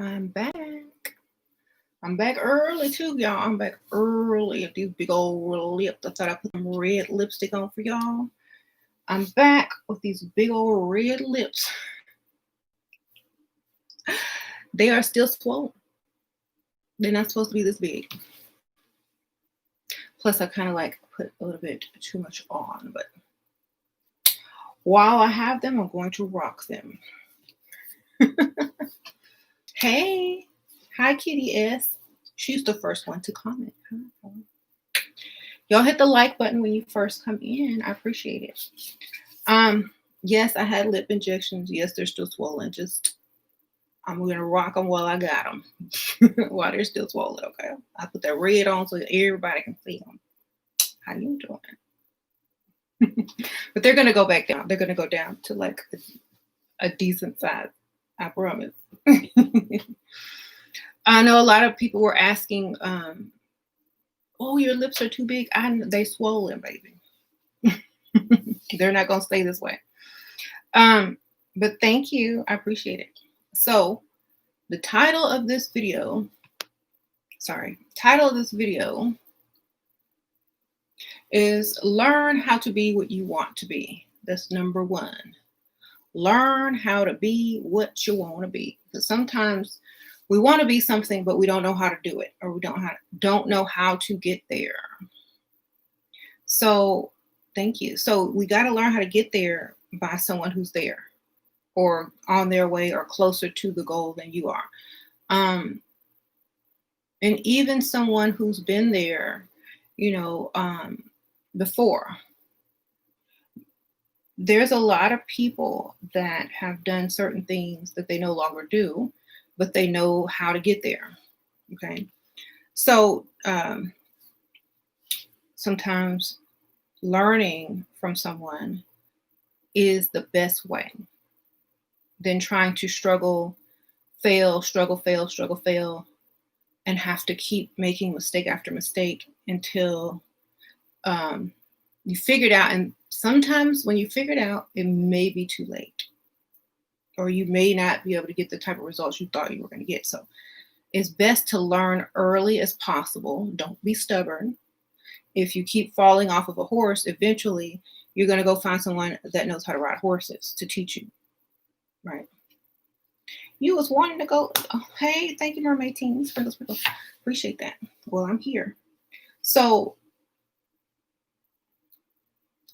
I'm back. I'm back early too, y'all. I'm back early with these big old lips. I thought I put some red lipstick on for y'all. I'm back with these big old red lips. They are still swollen. They're not supposed to be this big. Plus, I kind of like put a little bit too much on, but while I have them, I'm going to rock them. Hey, hi Kitty S. She's the first one to comment. Y'all hit the like button when you first come in. I appreciate it. Yes, I had lip injections. Yes, they're still swollen. I'm gonna rock them while I got them. While they're still swollen, okay? I put that red on so everybody can see them. How you doing? But they're gonna go back down. They're gonna go down to like a decent size. I promise. I know a lot of people were asking, oh, your lips are too big. They swollen, baby. They're not gonna stay this way. But thank you. I appreciate it. So the title of this video is Learn How to Be What You Want to Be. That's number one. Learn how to be what you want to be. Because sometimes we want to be something, but we don't know how to do it, or we don't know how to get there. So thank you. So we got to learn how to get there by someone who's there, or on their way, or closer to the goal than you are. And even someone who's been there, before. There's a lot of people that have done certain things that they no longer do, but they know how to get there. Okay. So sometimes learning from someone is the best way than trying to struggle, fail, and have to keep making mistake after mistake until you figure it out. And sometimes when you figure it out, it may be too late, or you may not be able to get the type of results you thought you were going to get. So it's best to learn early as possible. Don't be stubborn. If you keep falling off of a horse, eventually you're going to go find someone that knows how to ride horses to teach you. Right. You was wanting to go. Oh, hey, thank you, Mermaid Team. Sprinkles. Appreciate that. Well, I'm here. So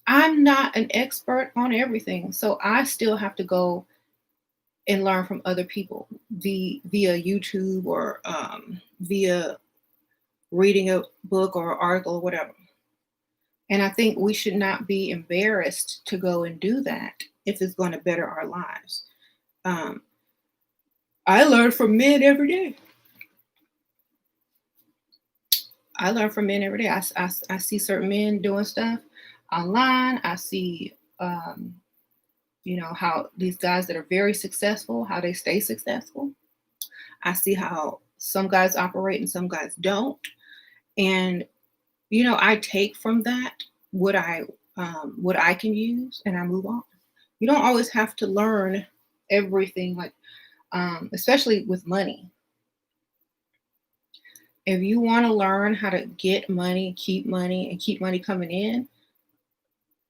I'm not an expert on everything. So I still have to go and learn from other people via YouTube, or via reading a book or article or whatever. And I think we should not be embarrassed to go and do that if it's going to better our lives. I learn from men every day. I see certain men doing stuff online. I see, how these guys that are very successful, how they stay successful. I see how some guys operate and some guys don't. And, I take from that what I can use, and I move on. You don't always have to learn everything, like, especially with money. If you want to learn how to get money, keep money, and keep money coming in,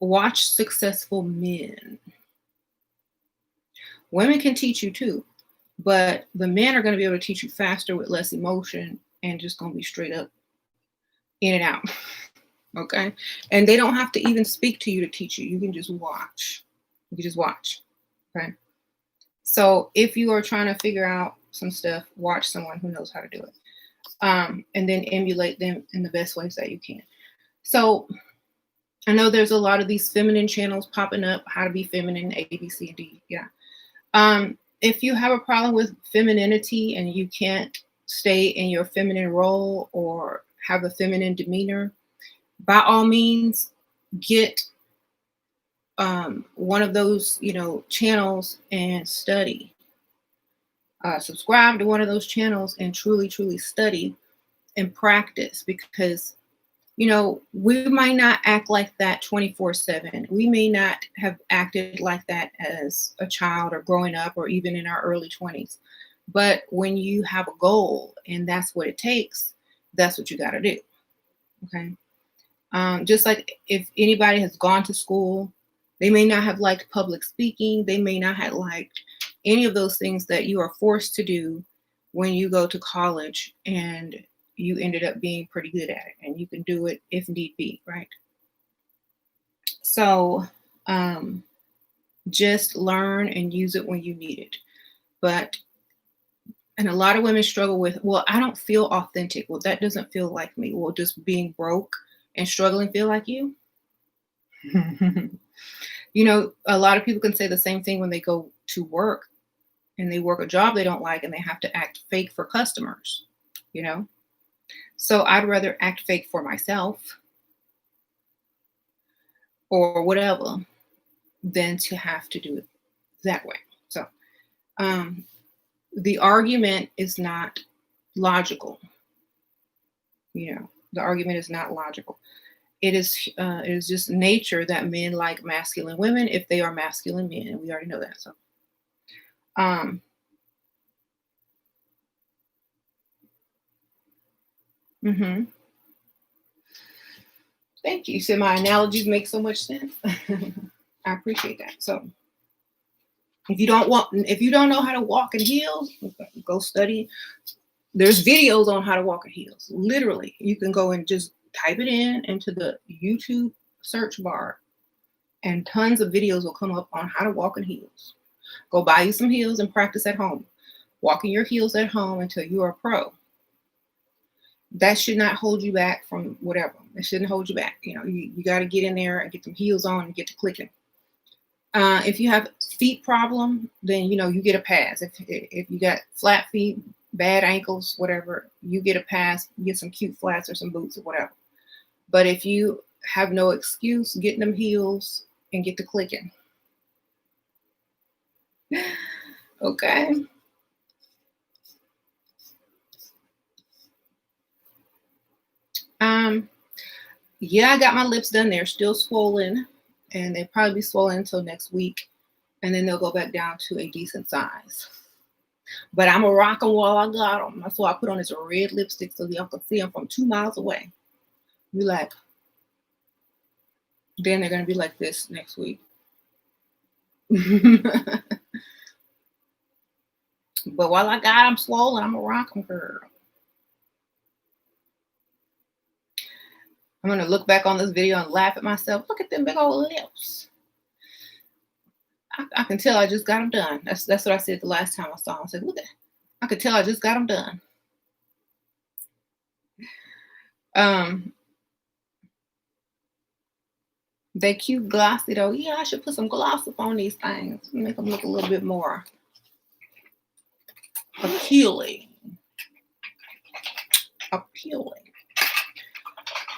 watch successful men. Women can teach you too, but the men are going to be able to teach you faster with less emotion, and just going to be straight up in and out. Okay. And they don't have to even speak to you to teach you. You can just watch. Okay. So if you are trying to figure out some stuff, watch someone who knows how to do it. And then emulate them in the best ways that you can. So I know there's a lot of these feminine channels popping up, how to be feminine, A, B, C, and D. Yeah. If you have a problem with femininity and you can't stay in your feminine role or have a feminine demeanor, by all means, get one of those, channels and study. Subscribe to one of those channels and truly study and practice, because we might not act like that 24/7. We may not have acted like that as a child or growing up or even in our early 20s. But when you have a goal and that's what it takes, that's what you got to do. Okay. Just like if anybody has gone to school, they may not have liked public speaking. They may not have liked any of those things that you are forced to do when you go to college, and you ended up being pretty good at it and you can do it if need be, right? So just learn and use it when you need it. But, and a lot of women struggle with, well, I don't feel authentic. Well, that doesn't feel like me. Well, just being broke and struggling feel like you? You know, a lot of people can say the same thing when they go to work and they work a job they don't like and they have to act fake for customers, you know? So I'd rather act fake for myself or whatever than to have to do it that way. So the argument is not logical. You know, the argument is not logical. It is just nature that men like masculine women if they are masculine men, and we already know that. So, mm-hmm. Thank you. So my analogies make so much sense. I appreciate that. So, if you don't know how to walk in heels, go study. There's videos on how to walk in heels. Literally, you can go and just type it in into the YouTube search bar, and tons of videos will come up on how to walk in heels. Go buy you some heels and practice at home. Walk in your heels at home until you are a pro. That should not hold you back from whatever. It shouldn't hold you back. You know, you got to get in there and get some heels on and get to clicking. If you have feet problem, then you know you get a pass. If you got flat feet, bad ankles, whatever, you get a pass. You get some cute flats or some boots or whatever. But if you have no excuse, get them heels and get to clicking. Okay. Yeah, I got my lips done. They're still swollen, and they'll probably be swollen until next week, and then they'll go back down to a decent size. But I'm gonna rock them while I got them. That's why I put on this red lipstick so y'all can see them from 2 miles away. You like, then they're gonna be like this next week. But while I got them swollen, I'm gonna rock them, girl. I'm gonna look back on this video and laugh at myself. Look at them big old lips. I can tell I just got them done. That's what I said the last time I saw them. I said, look at, I could tell I just got them done. They cute glossy though. Yeah, I should put some gloss up on these things. Make them look a little bit more appealing. Appealing.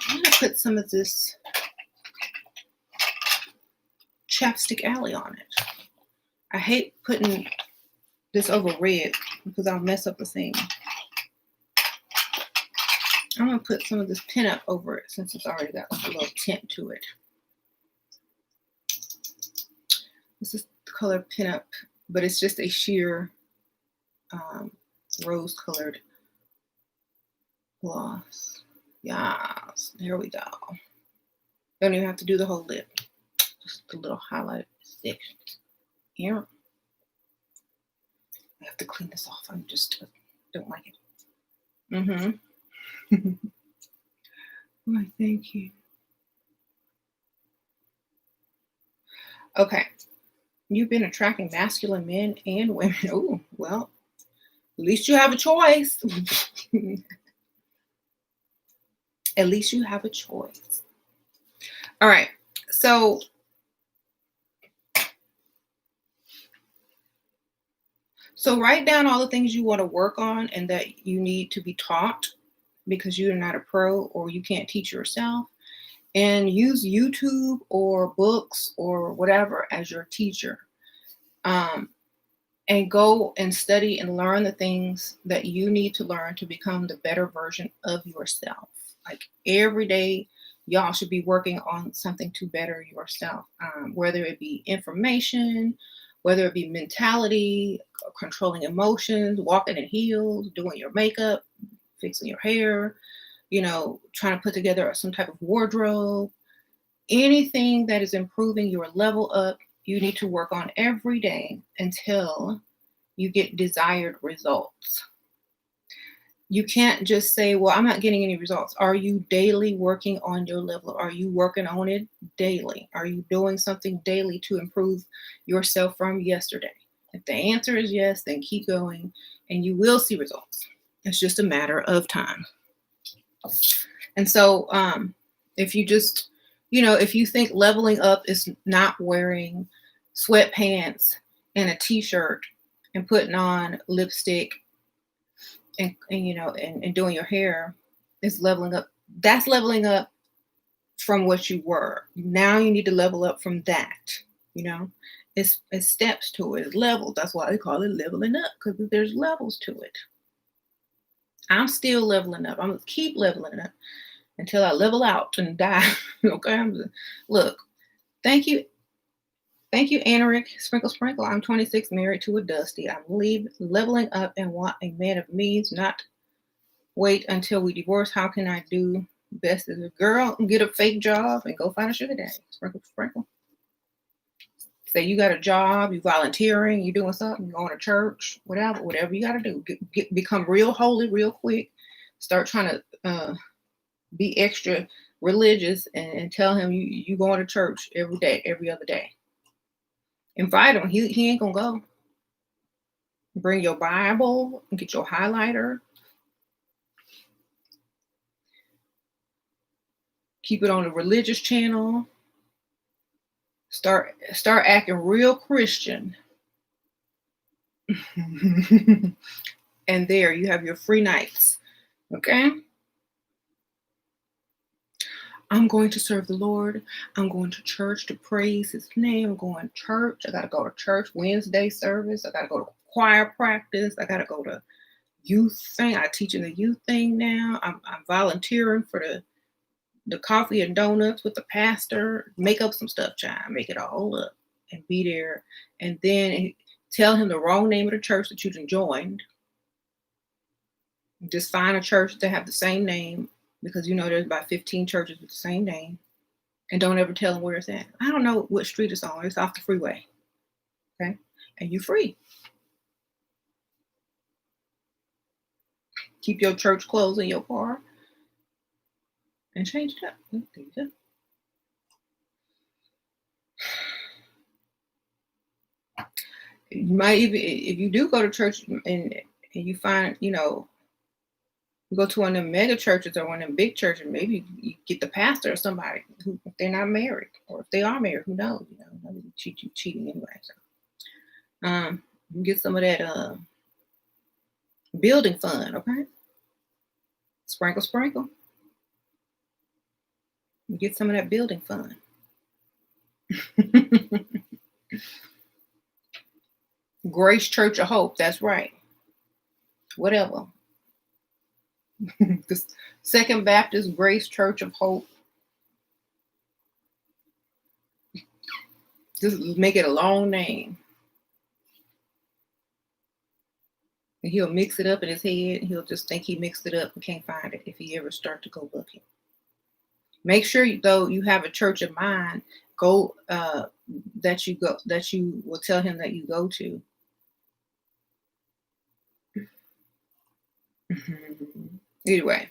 I'm gonna put some of this Chapstick Alley on it. I hate putting this over red because I'll mess up the thing. I'm gonna put some of this pinup over it since it's already got like a little tint to it. This is the color pinup, but it's just a sheer rose-colored gloss. Yes, there we go. Don't even have to do the whole lip. Just a little highlight section here. I have to clean this off. I just don't like it. Why, thank you. Okay. You've been attracting masculine men and women. Oh, well, at least you have a choice. At least you have a choice. All right. So write down all the things you want to work on and that you need to be taught because you're not a pro or you can't teach yourself. And use YouTube or books or whatever as your teacher. And go and study and learn the things that you need to learn to become the better version of yourself. Like every day, y'all should be working on something to better yourself, whether it be information, whether it be mentality, controlling emotions, walking in heels, doing your makeup, fixing your hair, trying to put together some type of wardrobe, anything that is improving your level up, you need to work on every day until you get desired results. You can't just say, well, I'm not getting any results. Are you daily working on your level? Are you working on it daily? Are you doing something daily to improve yourself from yesterday? If the answer is yes, then keep going and you will see results. It's just a matter of time. And so if you just, if you think leveling up is not wearing sweatpants and a t-shirt and putting on lipstick and doing your hair is leveling up, that's leveling up from what you were. Now you need to level up from that. It's steps to it. It's levels. That's why they call it leveling up, because there's levels to it. I'm still leveling up. I'm gonna keep leveling up until I level out and die. Okay. Look, thank you, Anaric Sprinkle. I'm 26, married to a Dusty. I'm leveling up and want a man of means, not wait until we divorce. How can I do best as a girl? Get a fake job and go find a sugar daddy. Sprinkle. Say you got a job, you volunteering, you doing something, you going to church, whatever you got to do. Become real holy real quick. Start trying to be extra religious and tell him you going to church every day, every other day. Invite him. He ain't gonna go. Bring your Bible and get your highlighter. Keep it on the religious channel. Start acting real Christian. And there you have your free nights. Okay? I'm going to serve the Lord. I'm going to church to praise his name. I'm going to church. I got to go to church Wednesday service. I got to go to choir practice. I got to go to youth thing. I'm teaching the youth thing now. I'm volunteering for the coffee and donuts with the pastor. Make up some stuff, child. Make it all up and be there. And then tell him the wrong name of the church that you joined. Just find a church that have the same name, because there's about 15 churches with the same name. And don't ever tell them where it's at. I don't know what street it's on. It's off the freeway. Okay? And you're free. Keep your church clothes in your car and change it up. There you go. You might even, if you do go to church and you find, you go to one of them mega churches or one of them big churches, maybe you get the pastor or somebody who, if they're not married, or if they are married, who knows? Nobody cheating anyway. So, you get some of that building fund, okay? Sprinkle. You get some of that building fund. Grace Church of Hope, that's right. Whatever. The Second Baptist Grace Church of Hope. Just make it a long name. And he'll mix it up in his head. He'll just think he mixed it up and can't find it if he ever start to go looking. Make sure, though, you have a church of mind. Go that you will tell him that you go to. Anyway.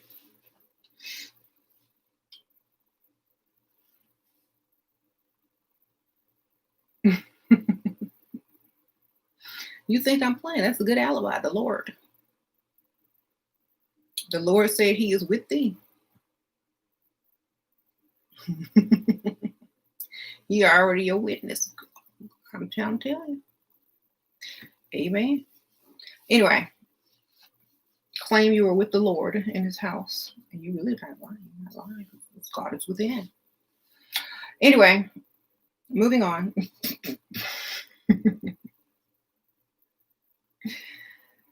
You think I'm playing? That's a good alibi. The Lord said he is with thee. He already a witness. I'm telling you. Amen. Anyway, claim you are with the Lord in his house. And you really not lying. You're not lying. God is within. Anyway, moving on.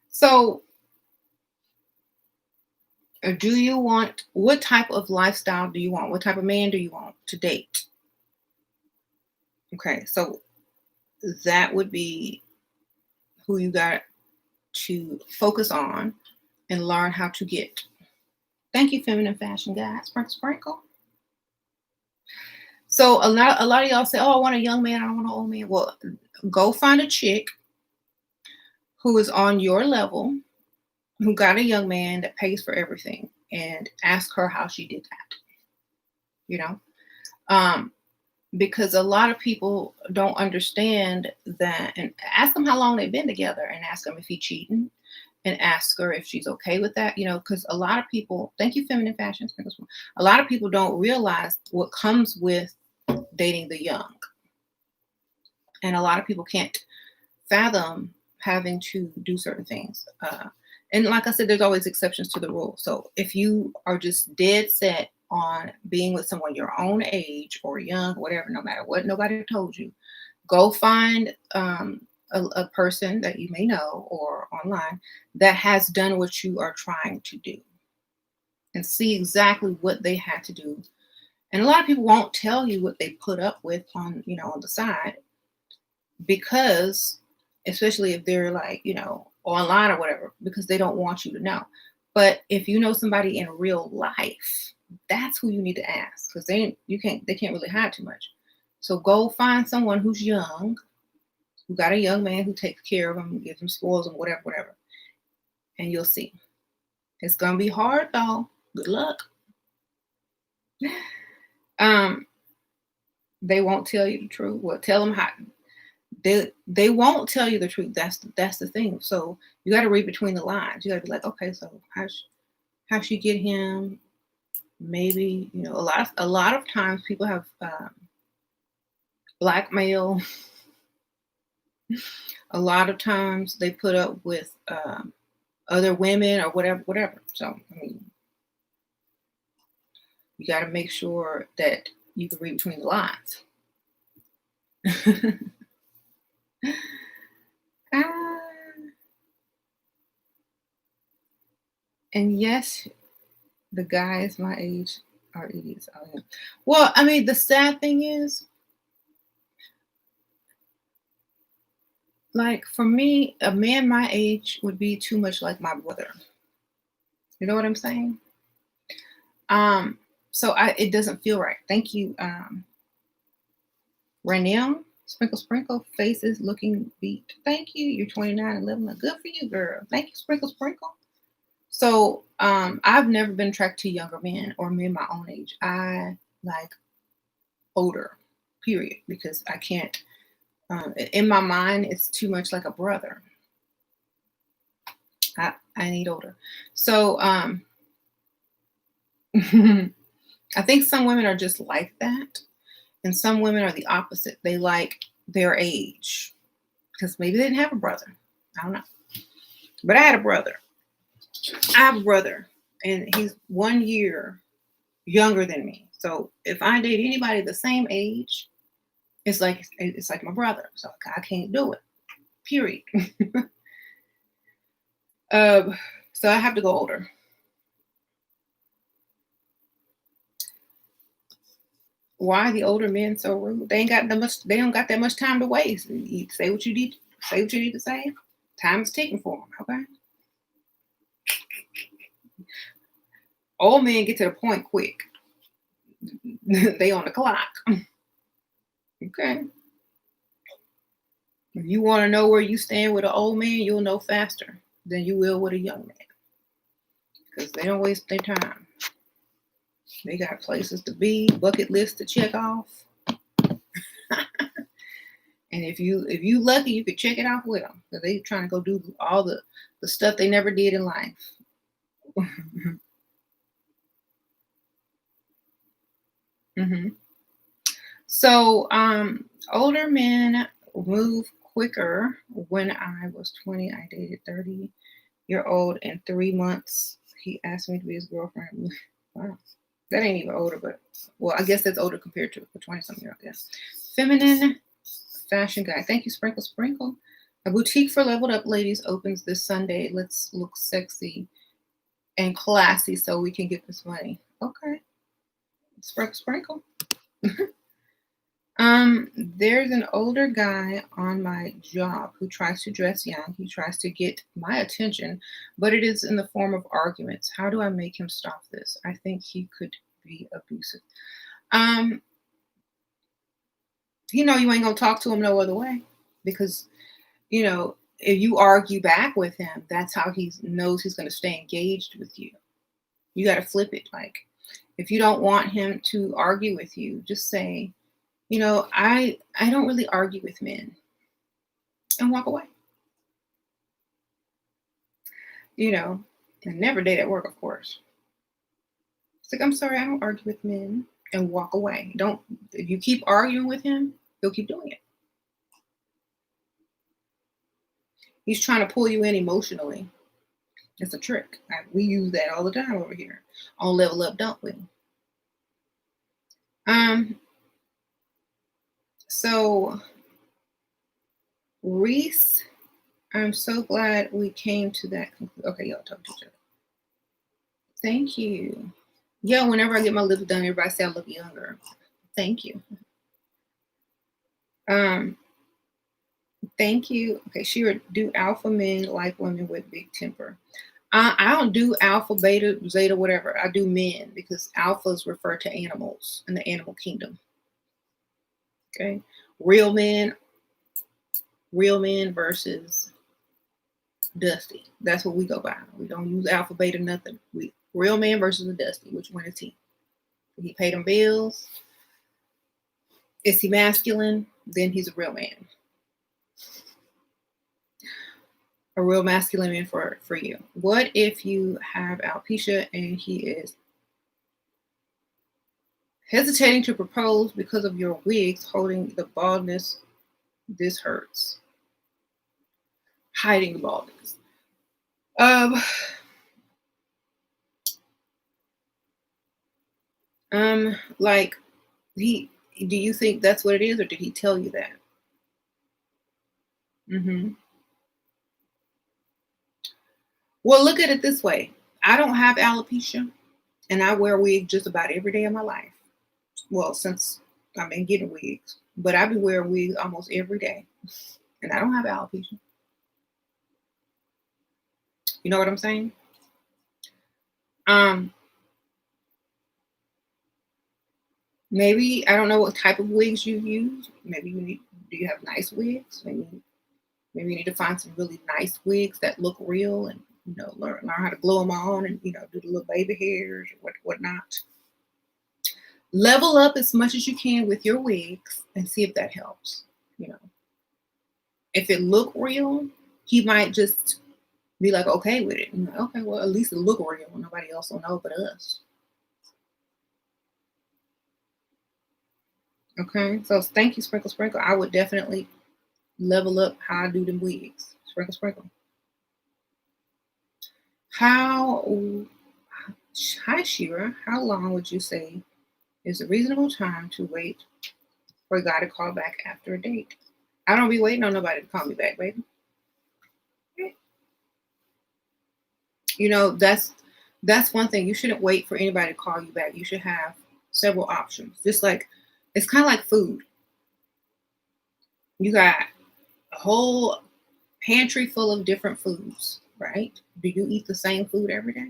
So, what type of lifestyle do you want? What type of man do you want to date? Okay, so that would be who you got to focus on and learn how to get. Thank you, Feminine Fashion Guy. Sprinkle, sprinkle. So a lot of y'all say, "Oh, I want a young man. I don't want an old man." Well, go find a chick who is on your level, who got a young man that pays for everything, and ask her how she did that. You know, because a lot of people don't understand that, and ask them how long they've been together, and ask them if he's cheating, and ask her if she's okay with that. You know, because a lot of people, thank you, Feminine Fashion, a lot of people don't realize what comes with dating the young, and a lot of people can't fathom having to do certain things. And like I said, there's always exceptions to the rule. So if you are just dead set on being with someone your own age or young, whatever, no matter what nobody told you, go find a person that you may know or online that has done what you are trying to do, and see exactly what they had to do. And a lot of people won't tell you what they put up with on, on the side, because especially if they're like, online or whatever, because they don't want you to know. But if you know somebody in real life, that's who you need to ask, because they can't really hide too much. So go find someone who's young, who got a young man who takes care of them, gives them spoils and whatever, and you'll see. It's gonna be hard though. Good luck. They won't tell you the truth. Well, tell them how. They won't tell you the truth. That's the thing. So you got to read between the lines. You got to be like, okay, so how she get him? Maybe a lot of times people have blackmail. A lot of times they put up with other women or whatever. So I mean, you got to make sure that you can read between the lines. And yes, the guys my age are idiots. Oh, yeah. Well, I mean, the sad thing is, like, for me, a man my age would be too much like my brother. You know what I'm saying? So it doesn't feel right. Thank you, Renelle. Sprinkle, sprinkle, faces looking beat. Thank you. You're 29 and living. Good for you, girl. Thank you, sprinkle, sprinkle. So I've never been attracted to younger men or men my own age. I like older, period, because I can't. In my mind, it's too much like a brother. I need older. So I think some women are just like that. And some women are the opposite. They like their age, because maybe they didn't have a brother. I don't know. But I had a brother. I have a brother, and he's 1 year younger than me. So if I date anybody the same age, it's like my brother. So I can't do it. Period. So I have to go older. Why the older men so rude? They don't got that much time to waste. You say what you need. Say what you need to say. Time is ticking for them. Okay. Old men get to the point quick. They on the clock. Okay. If you want to know where you stand with an old man, you'll know faster than you will with a young man, because they don't waste their time. They got places to be, bucket lists to check off. And if you lucky, you could check it off with them, because they trying to go do all the stuff they never did in life. Mm-hmm. So older men move quicker. When I was 20, I dated 30-year-old. In 3 months, he asked me to be his girlfriend. Wow. That ain't even older, but well, I guess that's older compared to a 20-something-year-old. Yes. Feminine Fashion Guy. Thank you, Sprinkle Sprinkle. A boutique for leveled up ladies opens this Sunday. Let's look sexy and classy so we can get this money. Okay. Sprinkle Sprinkle. There's an older guy on my job who tries to dress young. He tries to get my attention, but it is in the form of arguments. How do I make him stop this? I think he could be abusive. Um, you know you ain't gonna talk to him no other way because if you argue back with him, that's how he knows he's gonna stay engaged with you. You got to flip it. Like, if you don't want him to argue with you, just say, I don't really argue with men, and walk away. And never date at work, of course. It's like, I'm sorry, I don't argue with men, and walk away. Don't, if you keep arguing with him, he'll keep doing it. He's trying to pull you in emotionally. It's a trick. We use that all the time over here on Level Up, don't we? So Reese, I'm so glad we came to that conclusion. Okay, y'all talk to each other. Thank you. Yeah, whenever I get my lips done, everybody say I look younger. Thank you. Thank you. Okay, Shira, do alpha men like women with big temper? I don't do alpha, beta, zeta, whatever. I do men because alphas refer to animals in the animal kingdom. Okay, real men versus Dusty. That's what we go by. We don't use alpha, beta, nothing. Real man versus a Dusty. Which one is he? Did he pay them bills? Is he masculine? Then he's a real man. A real masculine man for you. What if you have alopecia and he is hesitating to propose because of your wigs holding the baldness? This hurts. Hiding the baldness. Like, do you think that's what it is, or did he tell you that? Well, look at it this way. I don't have alopecia, and I wear wigs just about every day of my life. Well, since I've been getting wigs, but I've been wearing wigs almost every day, and I don't have alopecia. You know what I'm saying? Maybe I don't know what type of wigs you use. Maybe do you have nice wigs? Maybe you need to find some really nice wigs that look real, and learn how to glue them on, and do the little baby hairs or whatnot. Level up as much as you can with your wigs and see if that helps. If it look real, he might just be like okay with it. Okay, well, at least it look real. Nobody else will know but us. Okay, so thank you, Sprinkle Sprinkle. I would definitely level up how I do them wigs. Sprinkle Sprinkle. Hi, Shira. How long would you say is a reasonable time to wait for a guy to call back after a date? I don't be waiting on nobody to call me back, baby. That's one thing. You shouldn't wait for anybody to call you back. You should have several options. Just like, it's kind of like food. You got a whole pantry full of different foods, right? Do you eat the same food every day?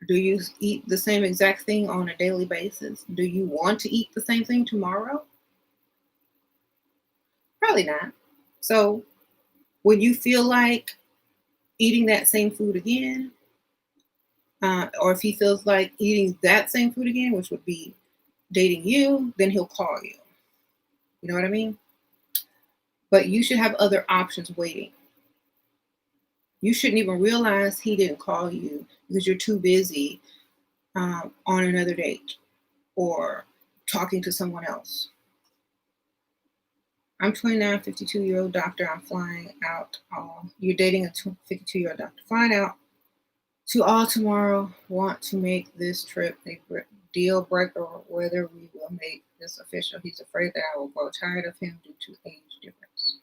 Do you eat the same exact thing on a daily basis? Do you want to eat the same thing tomorrow? Probably not. So when you feel like eating that same food again, or if he feels like eating that same food again, which would be dating you, then he'll call you. You know what I mean? But you should have other options waiting. You shouldn't even realize he didn't call you because you're too busy on another date or talking to someone else. I'm 29, 52-year-old doctor. I'm flying out. You're dating a 52-year-old doctor. Flying out to all tomorrow. Want to make this trip a deal breaker, or whether we will make this official. He's afraid that I will grow tired of him due to age difference.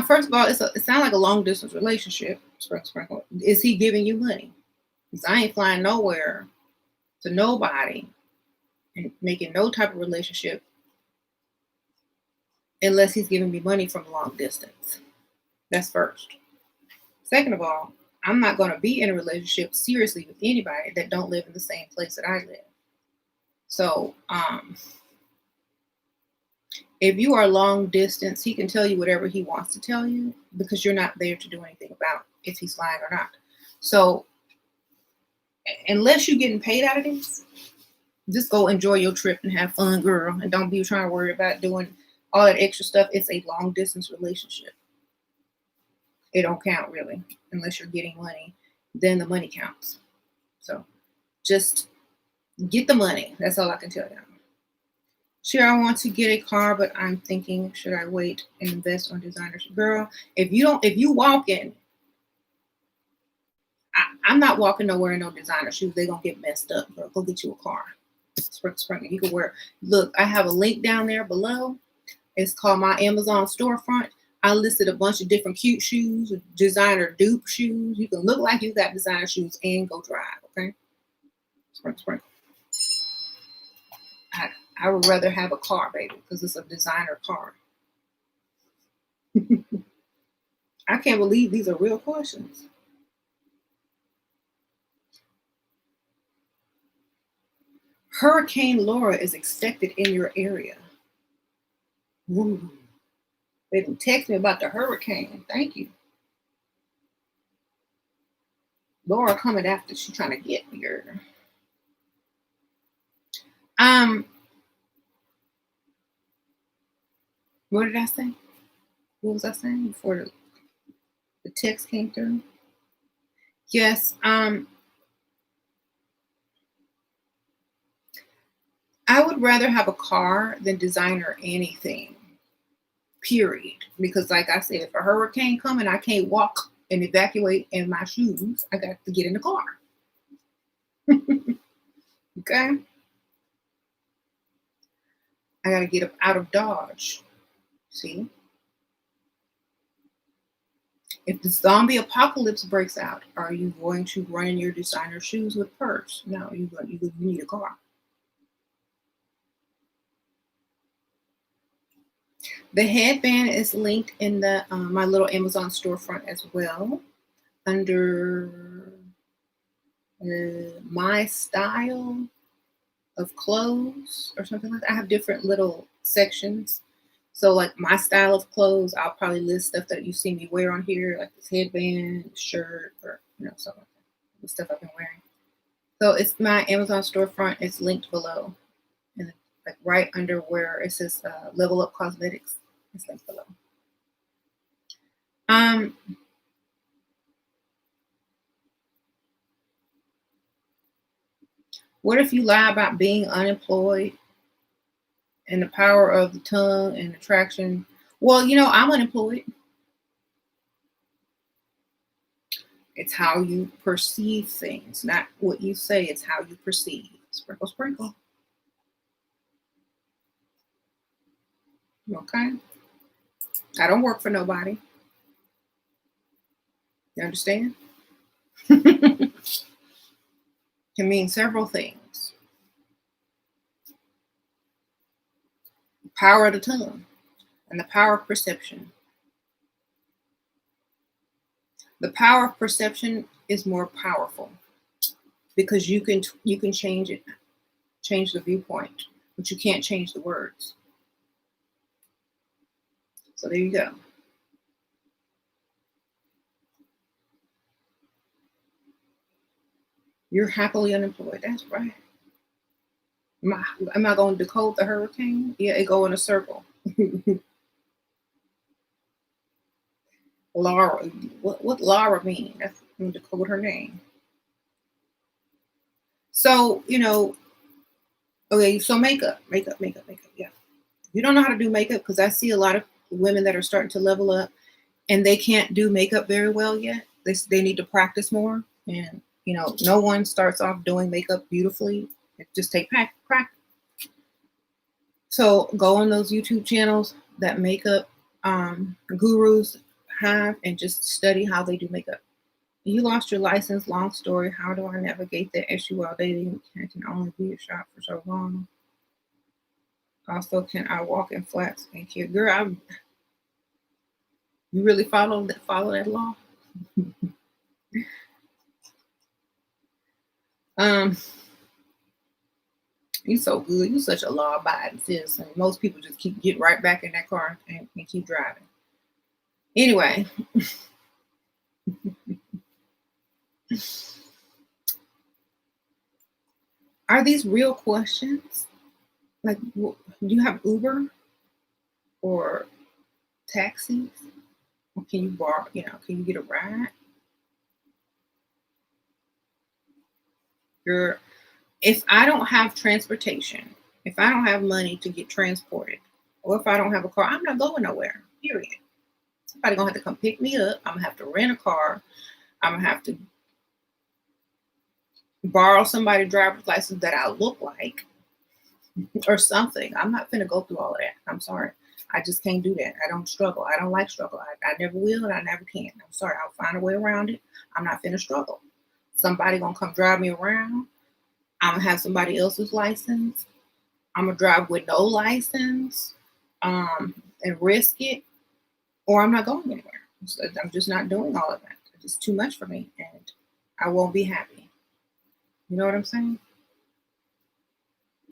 First of all, it sounds like a long distance relationship. Sprinkle. Is he giving you money? Because I ain't flying nowhere to nobody and making no type of relationship unless he's giving me money from long distance. That's first. Second of all, I'm not going to be in a relationship seriously with anybody that don't live in the same place that I live. So, if you are long distance, he can tell you whatever he wants to tell you because you're not there to do anything about if he's lying or not. So, unless you're getting paid out of this, just go enjoy your trip and have fun, girl. And don't be trying to worry about doing all that extra stuff. It's a long distance relationship. It don't count really unless you're getting money. Then the money counts. So just get the money. That's all I can tell you. Sure, I want to get a car, but I'm thinking, should I wait and invest on designers? Girl, if you walk in, I'm not walking nowhere in no designer shoes. They're gonna get messed up. Girl, go get you a car. Sprinkle. You can wear. Look, I have a link down there below. It's called my Amazon storefront. I listed a bunch of different cute shoes, designer dupe shoes. You can look like you got designer shoes and go drive. Okay, sprinkle. I would rather have a car, baby, because it's a designer car. I can't believe these are real questions. Hurricane Laura is expected in your area. Ooh. They didn't text me about the hurricane. Thank you. Laura coming after. She's trying to get here. What did I say? What was I saying before the text came through? Yes. I would rather have a car than designer anything. Period. Because like I said, if a hurricane comes and I can't walk and evacuate in my shoes, I got to get in the car. Okay? I got to get up out of Dodge. See? If the zombie apocalypse breaks out, are you going to run in your designer shoes with purse? No, you need a car. The headband is linked in the my little Amazon storefront as well, under my style of clothes or something like that. I have different little sections. So like my style of clothes, I'll probably list stuff that you see me wear on here, like this headband, shirt, or something like that. The stuff I've been wearing. So it's my Amazon storefront. It's linked below, and like right under where it says Level Up Cosmetics. It's linked below. What if you lie about being unemployed and the power of the tongue and attraction? Well, I'm unemployed. It's how you perceive things, not what you say. It's how you perceive. Sprinkle, sprinkle. Okay? I don't work for nobody. You understand? Can mean several things. The power of the tongue and the power of perception. The power of perception is more powerful because you can change it, change the viewpoint, but you can't change the words. So there you go. You're happily unemployed. That's right. Am I going to decode the hurricane? Yeah, it go in a circle. Laura, what Laura mean? That's going to decode her name. So, okay, so makeup. Yeah. You don't know how to do makeup, because I see a lot of women that are starting to level up and they can't do makeup very well yet. They need to practice more. And, no one starts off doing makeup beautifully. It just takes practice. So go on those YouTube channels that makeup gurus have, and just study how they do makeup. You lost your license, long story. How do I navigate that issue while dating? I can only be a shop for so long. Also, can I walk in flats and care? Girl, you really follow that law? You so good. You such a law-abiding citizen. Most people just get right back in that car and keep driving. Anyway. Are these real questions? Like, do you have Uber or taxis? Or can you borrow, can you get a ride? If I don't have transportation, if I don't have money to get transported, or if I don't have a car, I'm not going nowhere, period. Somebody gonna have to come pick me up. I'm gonna have to rent a car. I'm gonna have to borrow somebody's driver's license that I look like or something. I'm not gonna go through all of that. I'm sorry. I just can't do that. I don't struggle. I don't like struggle. I never will and I never can. I'm sorry. I'll find a way around it. I'm not finna struggle. Somebody gonna come drive me around. I'm gonna have somebody else's license. I'm gonna drive with no license and risk it, or I'm not going anywhere. I'm just not doing all of that. It's just too much for me and I won't be happy. You know what I'm saying?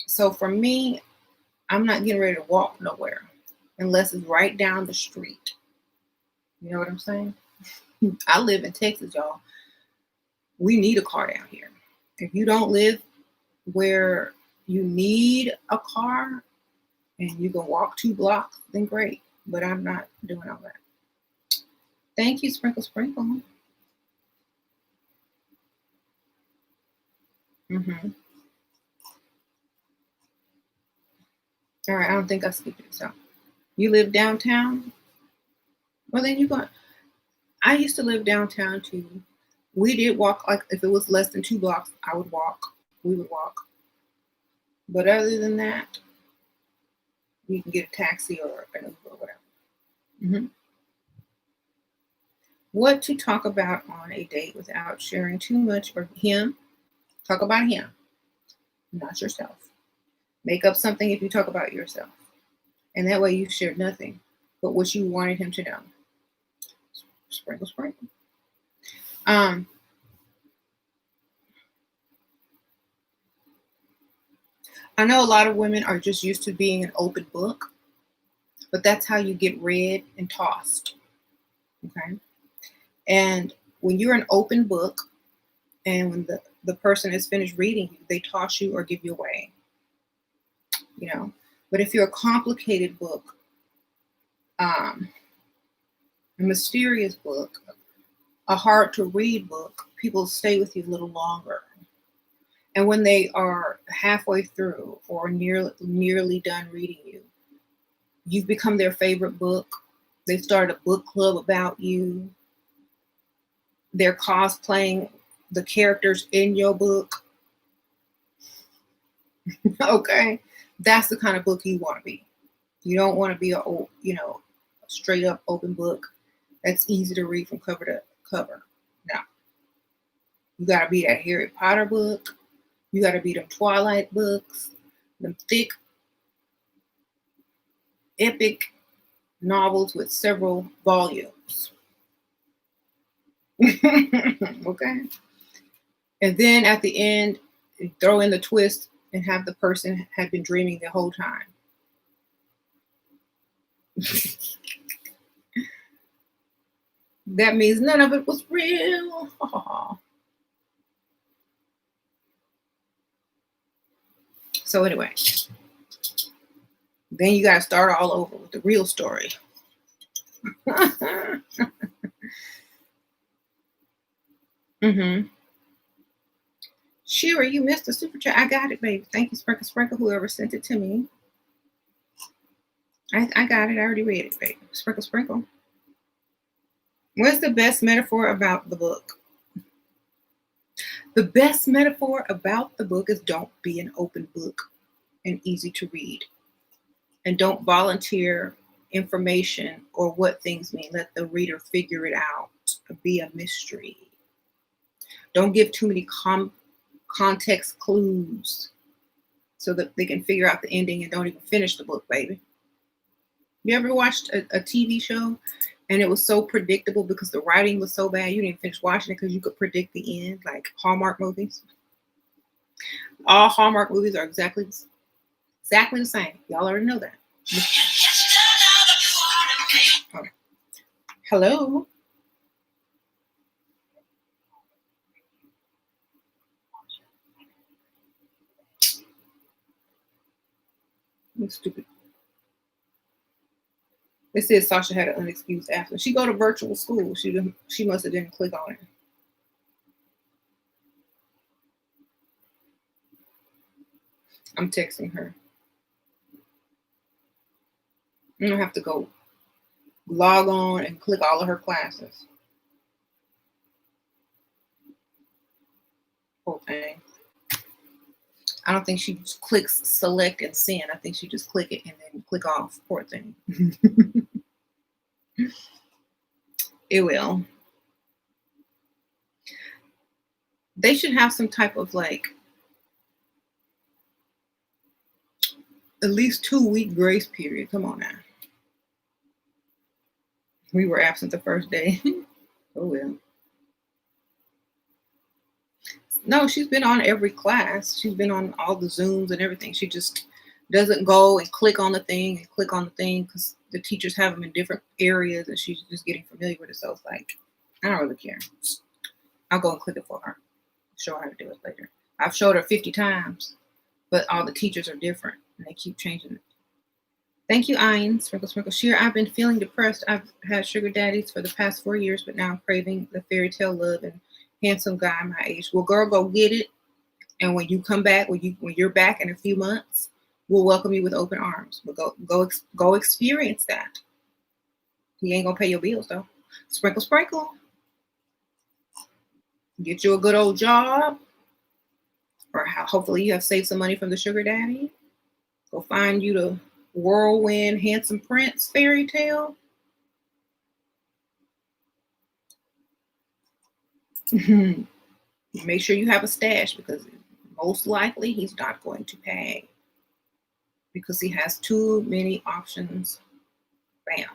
So for me, I'm not getting ready to walk nowhere unless it's right down the street. You know what I'm saying? I live in Texas, y'all. We need a car down here. If you don't live where you need a car and you can walk 2 blocks, then great. But I'm not doing all that. Thank you, Sprinkle Sprinkle. All right, I don't think I skipped it. So you live downtown? Well, then you go. I used to live downtown too. We did walk, like if it was less than 2 blocks, I would walk. We would walk. But other than that, you can get a taxi or an Uber or whatever. What to talk about on a date without sharing too much, or him? Talk about him, not yourself. Make up something if you talk about yourself. And that way you shared nothing but what you wanted him to know. Sprinkle, sprinkle. I know a lot of women are just used to being an open book, but that's how you get read and tossed. Okay. And when you're an open book and when the person is finished reading you, they toss you or give you away. But if you're a complicated book, a mysterious book, a hard to read book, people stay with you a little longer. And when they are halfway through or nearly done reading you, you've become their favorite book. They've started a book club about you. They're cosplaying the characters in your book. Okay. That's the kind of book you want to be. You don't want to be a straight up open book that's easy to read from cover to cover. No. You got to be that Harry Potter book. You got to be them Twilight books, them thick, epic novels with several volumes. Okay. And then at the end, throw in the twist and have the person had been dreaming the whole time. That means none of it was real. So anyway, then you got to start all over with the real story. Shira, you missed the super chat. I got it, baby. Thank you, Sprinkle Sprinkle, whoever sent it to me. I got it. I already read it, baby. Sprinkle Sprinkle. What's the best metaphor about the book? The best metaphor about the book is don't be an open book and easy to read. And don't volunteer information or what things mean. Let the reader figure it out. Be a mystery. Don't give too many context clues so that they can figure out the ending and don't even finish the book, baby. You ever watched a TV show and it was so predictable because the writing was so bad you didn't finish watching it because you could predict the end, like Hallmark movies? All Hallmark movies are exactly the same. Y'all already know that. Okay. Hello. You stupid. It says Sasha had an unexcused absence. She go to virtual school. She must have didn't click on it. I'm texting her. I'm gonna have to go log on and click all of her classes. Whole thing. I don't think she just clicks select and send. I think she just click it and then click off. Poor thing. It will. They should have some type of like at least 2-week grace period. Come on now. We were absent the first day. Oh well. No, she's been on every class. She's been on all the Zooms and everything. She just doesn't go and click on the thing because the teachers have them in different areas and she's just getting familiar with it. So it's like, I don't really care. I'll go and click it for her. Show her how to do it later. I've showed her 50 times, but all the teachers are different and they keep changing it. Thank you, Ian. Sprinkle, sprinkle, sheer. I've been feeling depressed. I've had sugar daddies for the past 4 years, but now I'm craving the fairy tale love and handsome guy my age. Well, girl, go get it. And when you come back, when you're back in a few months, we'll welcome you with open arms. We'll go experience that. He ain't gonna pay your bills though. Sprinkle, sprinkle. Get you a good old job, or hopefully you have saved some money from the sugar daddy. Go find you the whirlwind handsome prince fairy tale. Make sure you have a stash because most likely he's not going to pay because he has too many options. Bam.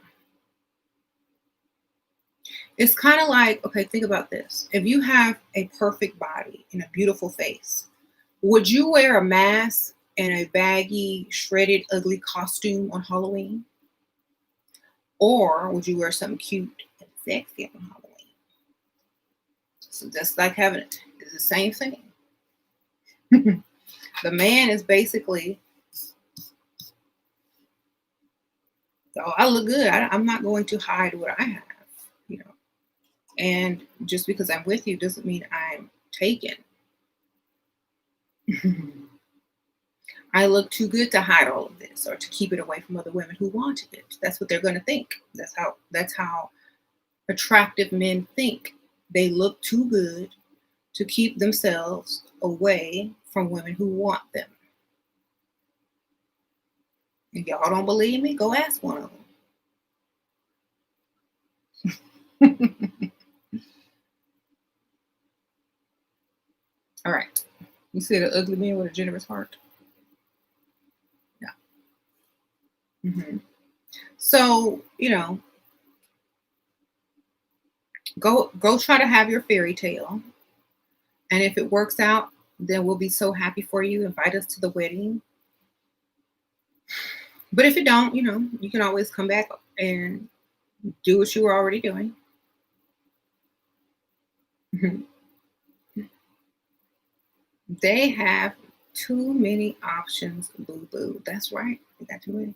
It's kind of like, okay, think about this. If you have a perfect body and a beautiful face, would you wear a mask and a baggy, shredded, ugly costume on Halloween? Or would you wear something cute and sexy on Halloween? So just like having it, it's the same thing. The man is basically, oh, I look good. I'm not going to hide what I have, you know. And just because I'm with you doesn't mean I'm taken. I look too good to hide all of this or to keep it away from other women who wanted it. That's what they're going to think. That's how attractive men think. They look too good to keep themselves away from women who want them. If y'all don't believe me, go ask one of them. All right. You said an ugly man with a generous heart. Yeah. Mm-hmm. So, go try to have your fairy tale. And if it works out, then we'll be so happy for you. Invite us to the wedding. But if it don't, you can always come back and do what you were already doing. They have too many options, boo-boo. That's right. They got too many.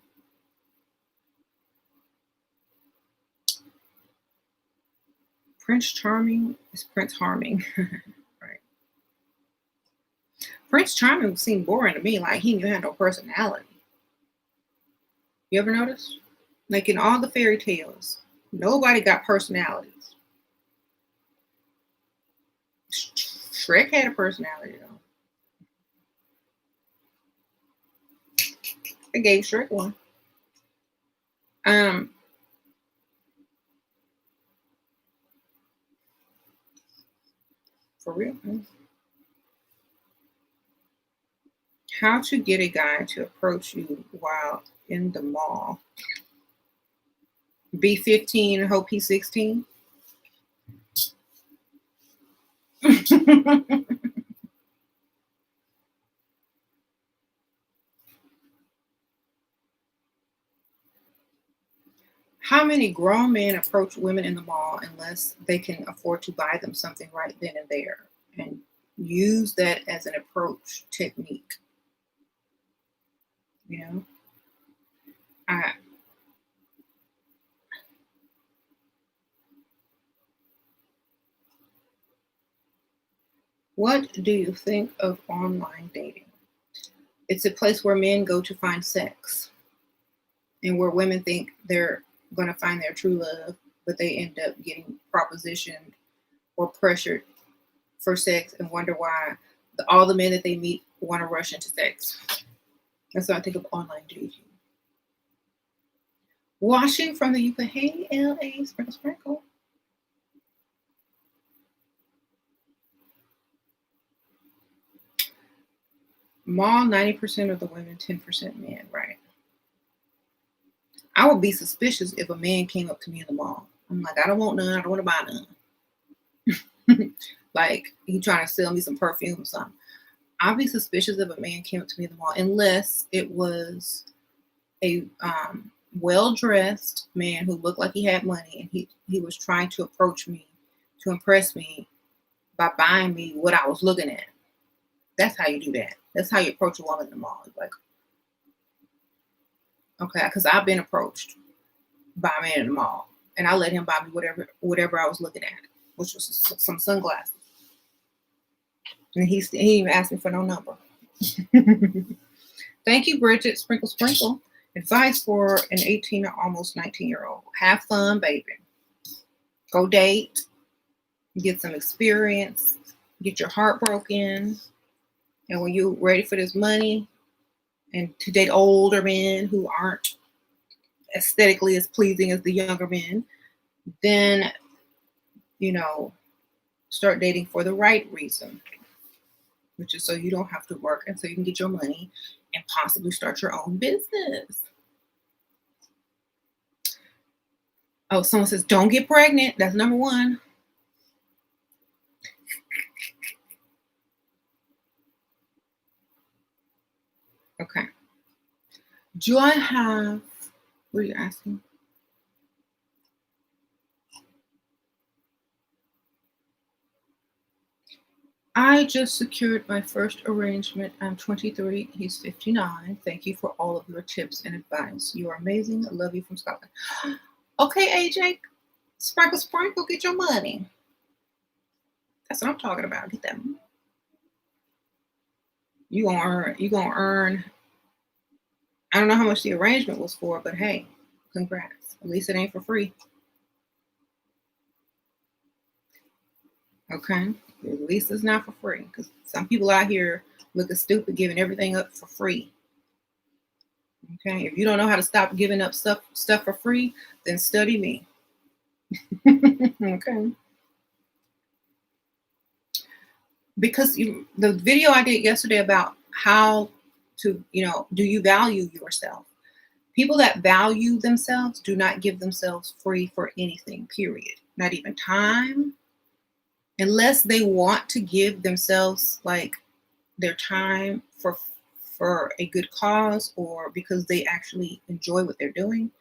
Prince Charming is Prince Harming. Right. Prince Charming would seem boring to me, like he didn't have no personality. You ever notice? Like in all the fairy tales, nobody got personalities. Shrek had a personality though. They gave Shrek one. For real. How to get a guy to approach you while in the mall. Be 15 and hope he's 16. How many grown men approach women in the mall unless they can afford to buy them something right then and there and use that as an approach technique? You know, I what do you think of online dating? It's a place where men go to find sex and where women think they're going to find their true love, but they end up getting propositioned or pressured for sex and wonder why all the men that they meet want to rush into sex. That's what I think of online dating. Washing from the UK. Hey, LA, sprinkle, sprinkle. Mall, 90% of the women, 10% men, right? I would be suspicious if a man came up to me in the mall. I'm like, I don't want none. I don't want to buy none. Like, he trying to sell me some perfume or something. I'd be suspicious if a man came up to me in the mall, unless it was a well-dressed man who looked like he had money and he was trying to approach me to impress me by buying me what I was looking at. That's how you do that. That's how you approach a woman in the mall. Like, okay, because I've been approached by a man in the mall, and I let him buy me whatever I was looking at, which was some sunglasses. And he didn't even ask me for no number. Thank you, Bridget. Sprinkle, sprinkle. Advice for an 18 or almost 19-year-old. Have fun, baby. Go date. Get some experience. Get your heart broken. And when you're ready for this money and to date older men who aren't aesthetically as pleasing as the younger men, then, start dating for the right reason, which is so you don't have to work and so you can get your money and possibly start your own business. Oh, someone says, don't get pregnant. That's number one. Okay. Do I have, what are you asking? I just secured my first arrangement. I'm 23. He's 59. Thank you for all of your tips and advice. You are amazing. I love you from Scotland. Okay, AJ. Sprinkle, sprinkle. Get your money. That's what I'm talking about. Get that money. You gonna earn. I don't know how much the arrangement was for, but hey, congrats. At least it ain't for free. Okay? At least it's not for free. Because some people out here looking stupid giving everything up for free. Okay? If you don't know how to stop giving up stuff for free, then study me. Okay? Because the video I did yesterday about how to, do you value yourself? People that value themselves do not give themselves free for anything, period. Not even time. Unless they want to give themselves like their time for a good cause or because they actually enjoy what they're doing,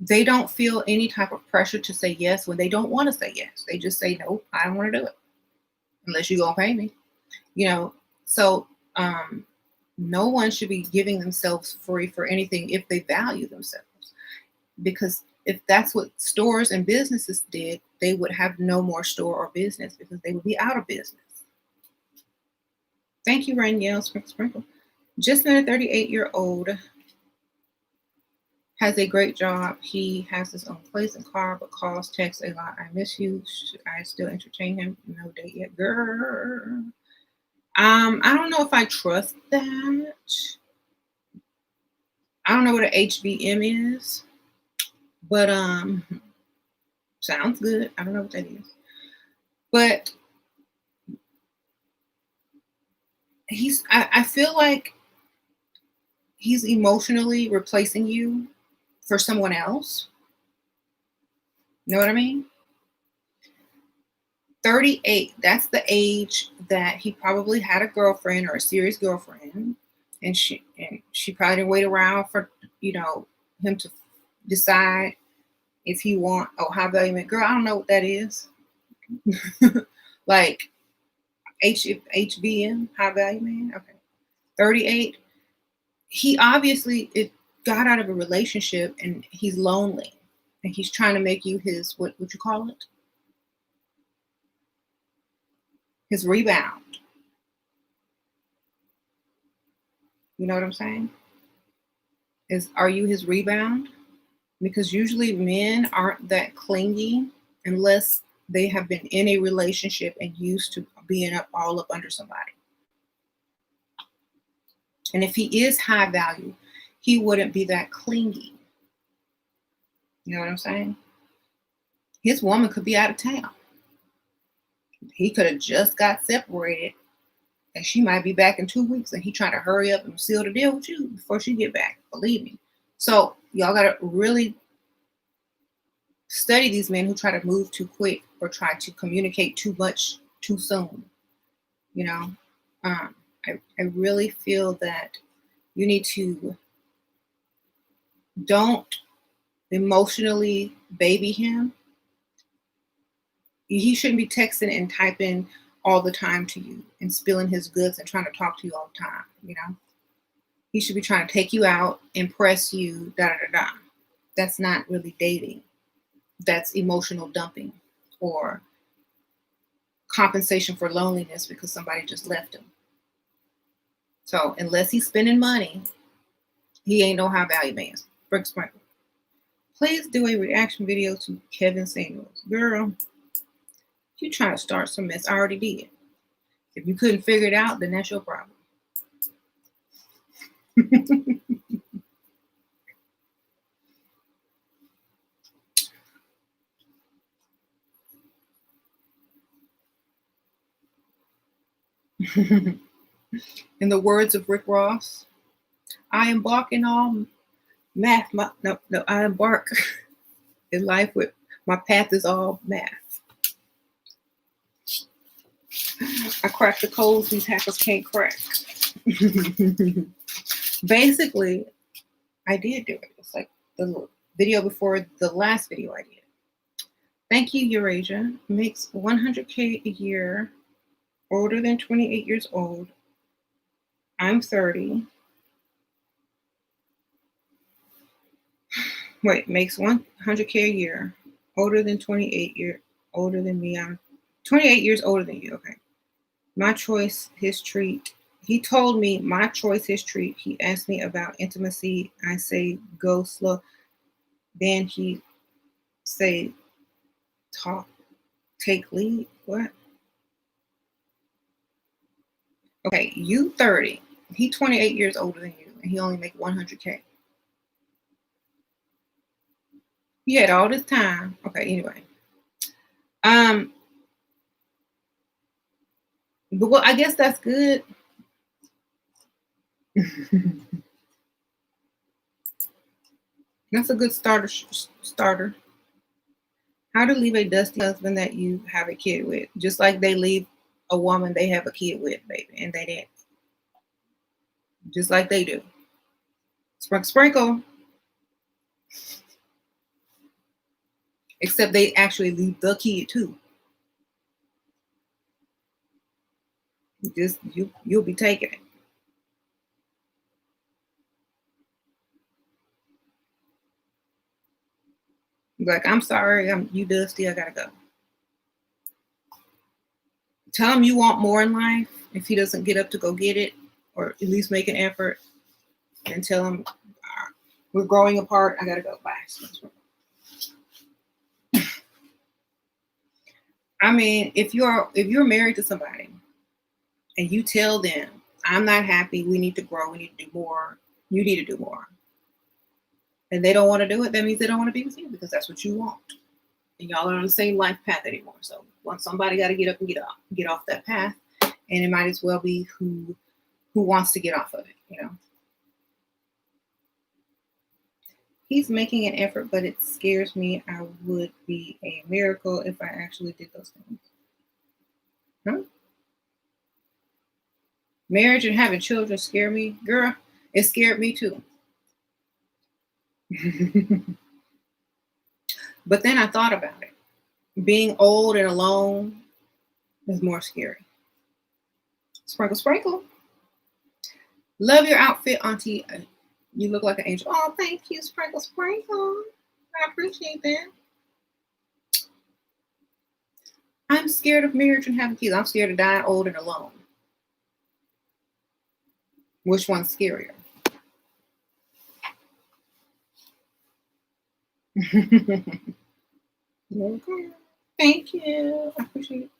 they don't feel any type of pressure to say yes when they don't want to say yes. They just say, nope, I don't want to do it. Unless you're going to pay me. So no one should be giving themselves free for anything if they value themselves. Because if that's what stores and businesses did, they would have no more store or business because they would be out of business. Thank you, Ranielle. Sprinkle, sprinkle. Just met a 38-year-old. Has a great job. He has his own place and car, but calls, texts a lot. I miss you. Should I still entertain him? No date yet. Girl. I don't know if I trust that. I don't know what an HBM is. But sounds good. I don't know what that is. But I feel like he's emotionally replacing you for someone else. You know what I mean? 38, that's the age that he probably had a girlfriend or a serious girlfriend. And she probably didn't wait around for, him to decide if he want, oh, high value man. Girl, I don't know what that is. Like HVM, high value man. Okay. 38. He obviously got out of a relationship and he's lonely. And he's trying to make you his, what would you call it? His rebound. You know what I'm saying? Are you his rebound? Because usually men aren't that clingy unless they have been in a relationship and used to being all up under somebody. And if he is high value, he wouldn't be that clingy. You know what I'm saying? His woman could be out of town. He could have just got separated and she might be back in 2 weeks and he trying to hurry up and seal the deal with you before she get back. Believe me. So y'all got to really study these men who try to move too quick or try to communicate too much too soon. I really feel that you need to don't emotionally baby him. He shouldn't be texting and typing all the time to you and spilling his goods and trying to talk to you all the time. He should be trying to take you out, impress you, da da da da. That's not really dating. That's emotional dumping or compensation for loneliness because somebody just left him. So unless he's spending money, he ain't no high value man. Sprinkle. Please do a reaction video to Kevin Samuels. Girl, you trying to start some mess. I already did. If you couldn't figure it out, then that's your problem. In the words of Rick Ross, I embark in all math. I embark in life with my path is all math. I crack the codes these hackers can't crack. Basically, I did do it. It's like the video before the last video I did. Thank you, Eurasia. Makes 100K a year, older than 28 years old. I'm 30. Wait, makes 100K a year, older than 28 years, older than me. I'm 28 years older than you. Okay. My choice, his treat. He told me my choice, his treat. He asked me about intimacy. I say, go slow. Then he say, talk, take lead. What? Okay, you 30. He 28 years older than you, and he only make 100K. He had all this time. Okay, anyway. But well, I guess that's good. That's a good starter. How to leave a dusty husband that you have a kid with. Just like they leave a woman they have a kid with, baby. And they didn't. Just like they do. Sprinkle. Except they actually leave the kid too. Just you'll be taking it. Like, I'm sorry, you dusty, I gotta go. Tell him you want more in life. If he doesn't get up to go get it, or at least make an effort, and tell him we're growing apart. I gotta go. Bye. I mean, if you're married to somebody and you tell them, I'm not happy, we need to grow, we need to do more, you need to do more. and they don't want to do it, that means they don't want to be with you because that's what you want. And y'all are on the same life path anymore. So once somebody got to get up and get off that path, and it might as well be who wants to get off of it, you know. He's making an effort, but it scares me. I would be a miracle if I actually did those things. Huh? Marriage and having children scare me. Girl, it scared me too. But then I thought about it. Being old and alone is more scary. Sprinkle, sprinkle. Love your outfit, Auntie. You look like an angel. Oh, thank you, Sprinkle, sprinkle. I appreciate that. I'm scared of marriage and having kids. I'm scared of dying old and alone. Which one's scarier? Okay. Thank you. I appreciate it.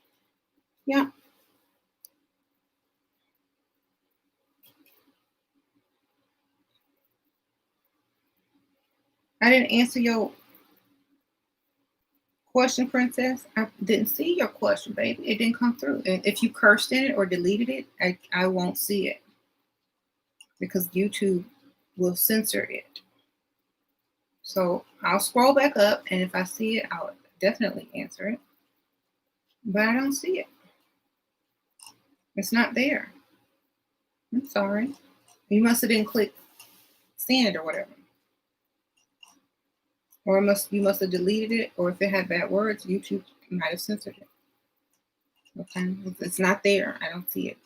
Yeah. I didn't answer your question, Princess. I didn't see your question, baby. It didn't come through. And if you cursed in it or deleted it, I won't see it because YouTube will censor it. So I'll scroll back up, and if I see it, I'll definitely answer it. But I don't see it. It's not there. I'm sorry. You must have didn't click send or whatever. Or you must have deleted it, or if it had bad words, YouTube might have censored it. Okay, it's not there. I don't see it.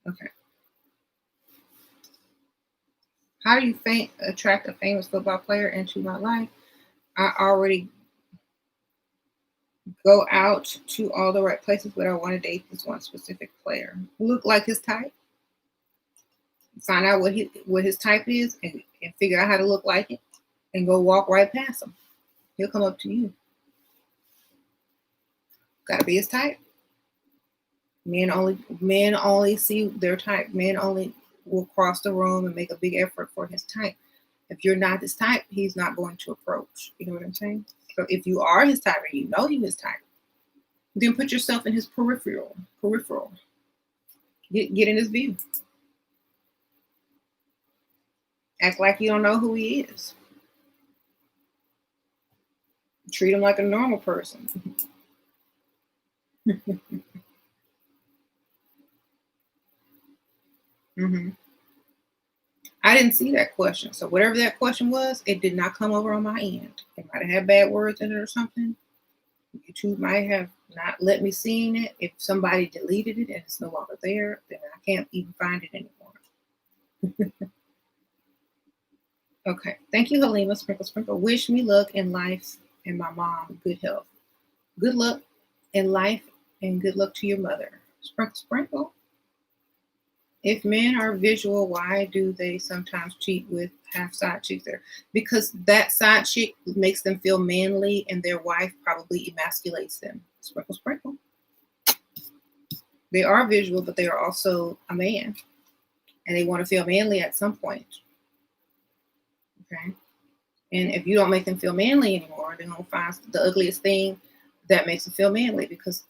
Okay. How do you attract a famous football player into my life? I already go out to all the right places, but I want to date this one specific player. Look like his type. Find out what his type is, and figure out how to look like it, and go walk right past him. He'll come up to you. Gotta be his type. Men only see their type. Men only will cross the room and make a big effort for his type. If you're not his type, he's not going to approach. You know what I'm saying? So if you are his type and you know he's his type, then put yourself in his peripheral. Get in his view. Act like you don't know who he is. Treat him like a normal person. Mm-hmm. I didn't see that question. So whatever that question was, it did not come over on my end. It might have had bad words in it or something. YouTube might have not let me see it. If somebody deleted it and it's no longer there, then I can't even find it anymore. Okay. Thank you, Halima. Sprinkle, sprinkle. Wish me luck in life and my mom good health. Good luck in life and good luck to your mother. Sprinkle, sprinkle. If men are visual, why do they sometimes cheat with half side chicks there? Because that side chick makes them feel manly and their wife probably emasculates them. Sprinkle, sprinkle. They are visual, but they are also a man. And they want to feel manly at some point. Okay. And if you don't make them feel manly anymore, they're going to find the ugliest thing that makes them feel manly because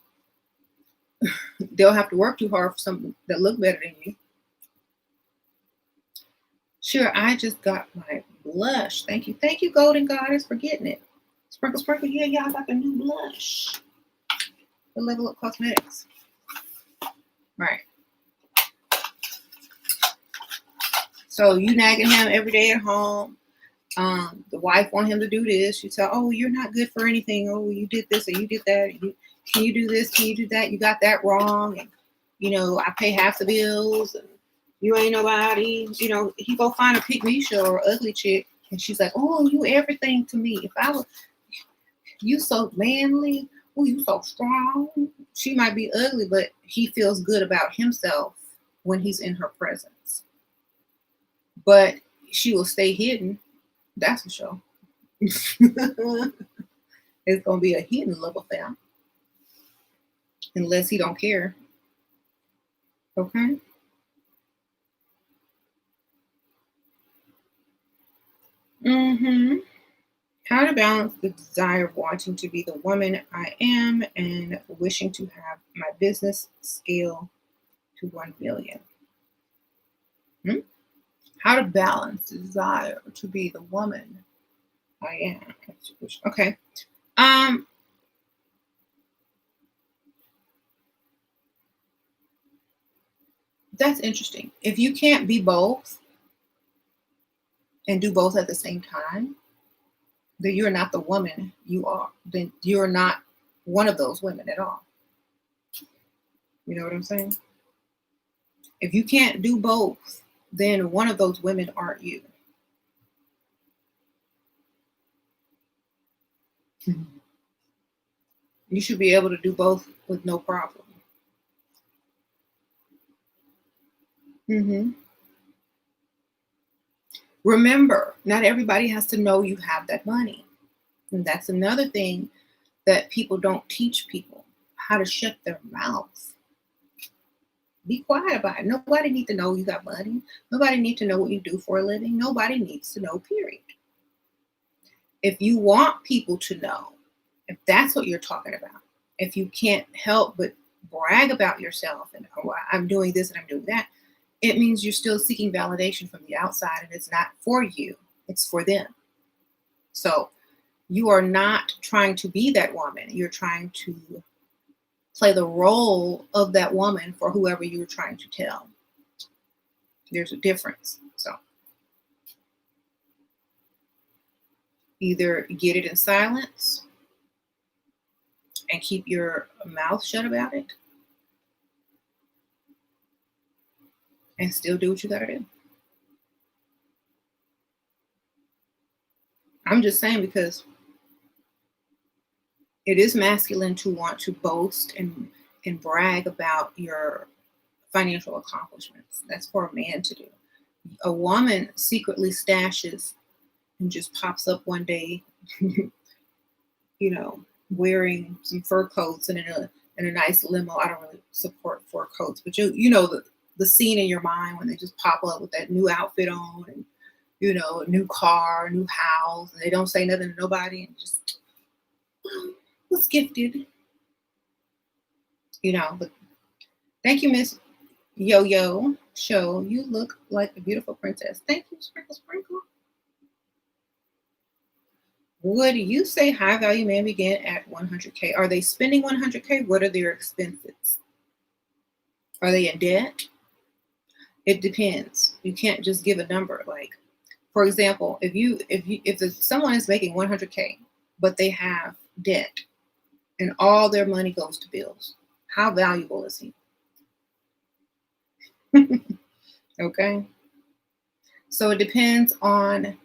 they'll have to work too hard for something that look better than you. Sure, I just got my blush. Thank you. Thank you, Golden Goddess, for getting it. Sprinkle, sprinkle. Yeah, y'all got the new blush. The Level Up Cosmetics. Right. So you nagging him every day at home. The wife want him to do this. She said, oh, you're not good for anything. Oh, you did this or you did that. Can you do this? Can you do that? You got that wrong. And, I pay half the bills. And you ain't nobody. He go find a pick-me-show or ugly chick. And she's like, oh, you everything to me. If I was, you so manly. Oh, you so strong. She might be ugly, but he feels good about himself when he's in her presence. But she will stay hidden. That's for sure. It's going to be a hidden love affair. Unless he don't care. Okay? Mm-hmm. How to balance the desire of wanting to be the woman I am and wishing to have my business scale to 1 million. Hmm? How to balance the desire to be the woman I am. Okay. Um, that's interesting. If you can't be both and do both at the same time, then you're not the woman you are. Then you're not one of those women at all. You know what I'm saying? If you can't do both, then one of those women aren't you. You should be able to do both with no problem. Hmm. Remember, not everybody has to know you have that money. And that's another thing that people don't teach people, how to shut their mouth. Be quiet about it. Nobody needs to know you got money. Nobody needs to know what you do for a living. Nobody needs to know, period. If you want people to know, if that's what you're talking about, if you can't help but brag about yourself and, oh, I'm doing this and I'm doing that, it means you're still seeking validation from the outside and it's not for you, it's for them. So you are not trying to be that woman. You're trying to play the role of that woman for whoever you're trying to tell. There's a difference. So either get it in silence and keep your mouth shut about it and still do what you got to do. I'm just saying because it is masculine to want to boast and brag about your financial accomplishments. That's for a man to do. A woman secretly stashes and just pops up one day, you know, wearing some fur coats and in a nice limo. I don't really support fur coats, but you know the scene in your mind when they just pop up with that new outfit on and a new car, a new house, and they don't say nothing to nobody and just was gifted, But thank you, Miss Yo Show. You look like a beautiful princess. Thank you, Sprinkle Sprinkle. Would you say high value men begin at 100K? Are they spending 100K? What are their expenses? Are they in debt? It depends. You can't just give a number. Like, for example, if someone is making 100K, but they have debt and all their money goes to bills, how valuable is he? Okay. So it depends on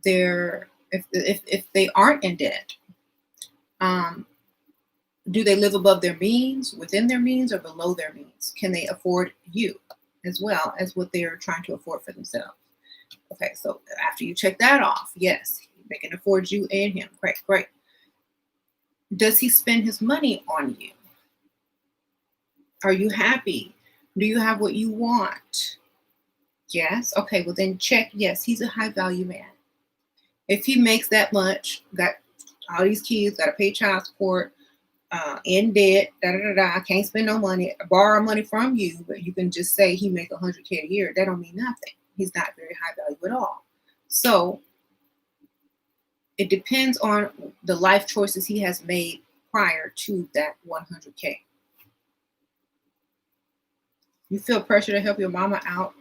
their if they aren't in debt. Do they live above their means, within their means, or below their means? Can they afford you as well as what they're trying to afford for themselves? Okay, so after you check that off, yes, they can afford you and him. Great, great. Does he spend his money on you? Are you happy? Do you have what you want? Yes. Okay, well then check. Yes, he's a high value man. If he makes that much, got all these kids, got to pay child support, in debt, can't spend no money, borrow money from you, but you can just say he make 100K a year. That don't mean nothing. He's not very high value at all. So it depends on the life choices he has made prior to that 100K. You feel pressure to help your mama out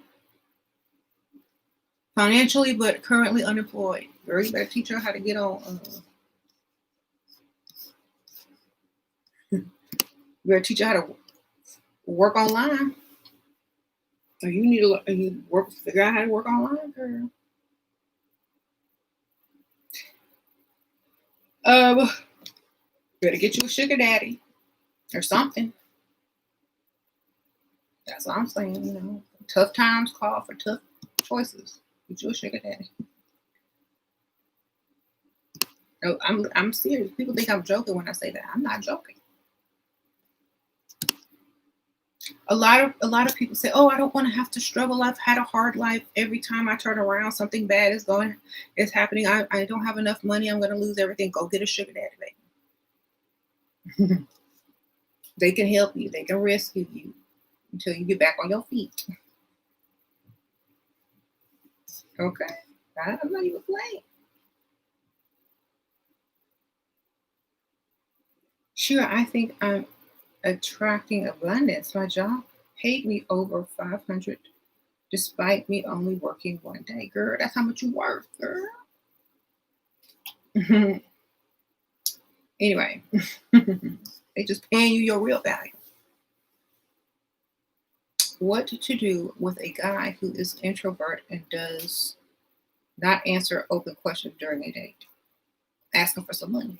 financially, but currently unemployed. Girl, you better teach her how to get on. You better teach her how to work online. Or you need to figure out how to work online, girl. Better get you a sugar daddy or something. That's what I'm saying. Tough times call for tough choices. Get you a sugar daddy. No, I'm serious. People think I'm joking when I say that. I'm not joking. A lot of people say, "Oh, I don't want to have to struggle. I've had a hard life. Every time I turn around, something bad is happening. I don't have enough money. I'm going to lose everything." Go get a sugar daddy, baby. They can help you. They can rescue you until you get back on your feet. Okay, I'm not even playing. Sure, I think I'm attracting abundance. My job paid me over 500 despite me only working one day. Girl, that's how much you work, girl. Anyway, they just paying you your real value. What to do with a guy who is introvert and does not answer open questions during a date? Ask him for some money.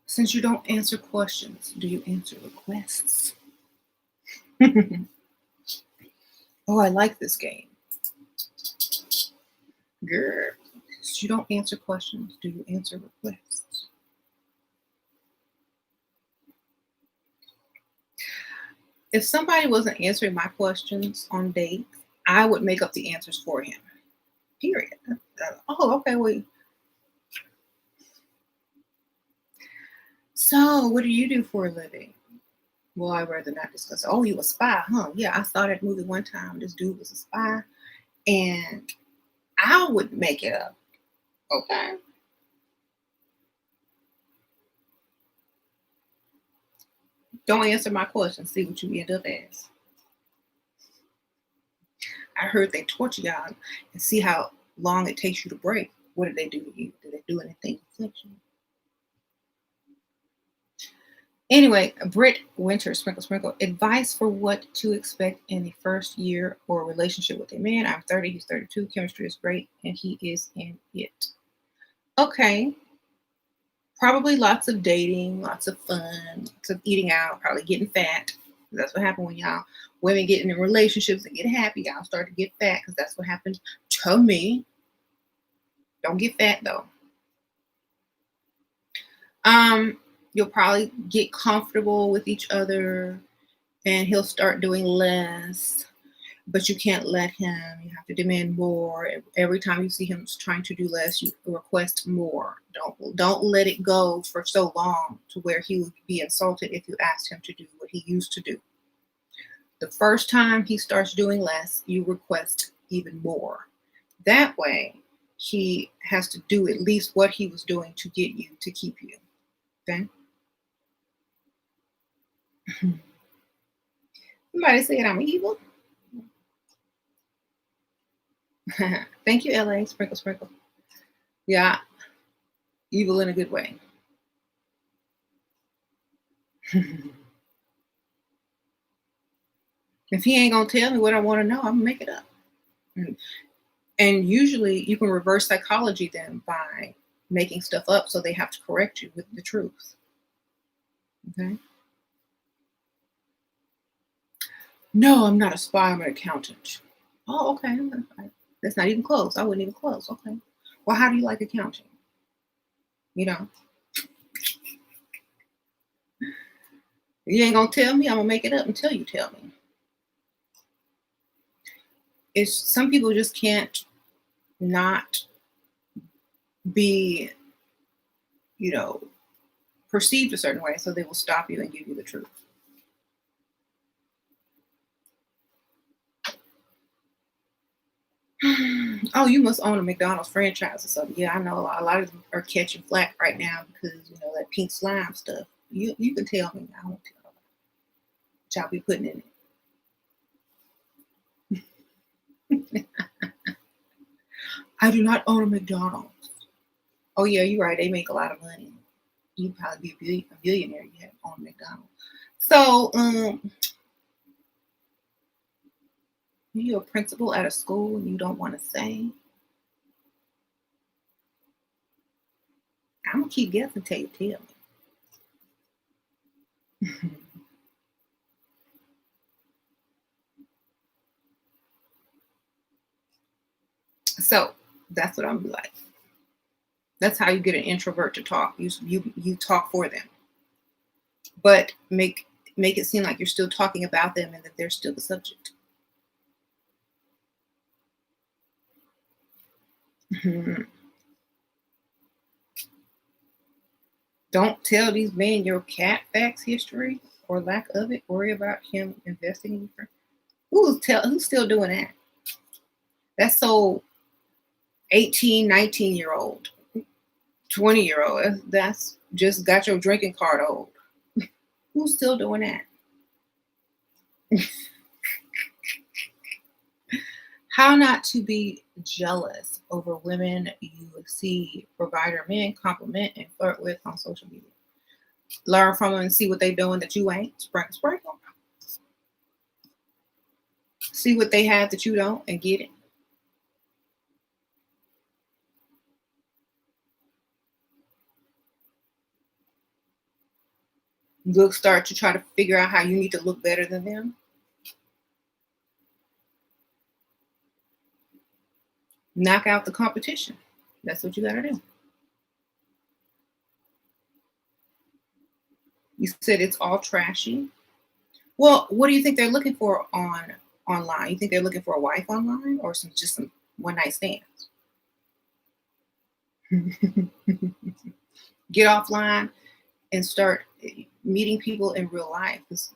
Since you don't answer questions, do you answer requests? Oh, I like this game. Girl, since you don't answer questions, do you answer requests? If somebody wasn't answering my questions on dates, I would make up the answers for him. Period. Oh, okay, wait. So, what do you do for a living? Well, I'd rather not discuss. Oh, you a spy, huh? Yeah, I saw that movie one time. This dude was a spy, and I would make it up. Okay. Don't answer my questions. See what you end up as. I heard they torture y'all and see how long it takes you to break. What did they do to you? Did they do anything to you? Anyway, Britt Winter, Sprinkle Sprinkle, advice for what to expect in the first year or relationship with a man. I'm 30, he's 32, chemistry is great, and he is in it. Okay, probably lots of dating, lots of fun, lots of eating out, probably getting fat. That's what happened when y'all women get in relationships and get happy. Y'all start to get fat because that's what happened to me. Don't get fat though. You'll probably get comfortable with each other and he'll start doing less, but you can't let him. You have to demand more. Every time you see him trying to do less, you request more. Don't let it go for so long to where he would be insulted if you asked him to do what he used to do. The first time he starts doing less, you request even more. That way, he has to do at least what he was doing to get you to keep you. Okay? Somebody said I'm evil. Thank you, LA. Sprinkle, sprinkle. Yeah, evil in a good way. If he ain't gonna tell me what I want to know, I'm gonna make it up. And usually you can reverse psychology them by making stuff up so they have to correct you with the truth. Okay? No, I'm not a spy, I'm an accountant. Oh, okay. That's not even close. I wouldn't even close. Okay. Well, how do you like accounting? You know, you ain't gonna tell me, I'm gonna make it up until you tell me. It's some people just can't not be, you know, perceived a certain way, so they will stop you and give you the truth. Oh, you must own a McDonald's franchise or something. Yeah, I know a lot of them are catching flack right now because you know that pink slime stuff. You can tell me. I won't tell what y'all be putting in it. I do not own a McDonald's. Oh yeah, you're right. They make a lot of money. You'd probably be a billionaire. You have owned McDonald's. So, you're a principal at a school and you don't want to say. I'm gonna keep guessing till you tell me. So that's what I'm like. That's how you get an introvert to talk. You talk for them, but make it seem like you're still talking about them and that they're still the subject. Don't tell these men your cat facts history or lack of it. Worry about him investing in you. Who's still doing that? That's so 18, 19-year-old, 20-year-old. That's just got your drinking card old. Who's still doing that? How not to be jealous over women you see provider men compliment and flirt with on social media. Learn from them and see what they're doing that you ain't. Sprinkle. See what they have that you don't and get it. Start to try to figure out how you need to look better than them. Knock out the competition. That's what you got to do. You said it's all trashy. Well, what do you think they're looking for online? You think they're looking for a wife online or just some one night stands? Get offline and start meeting people in real life. Because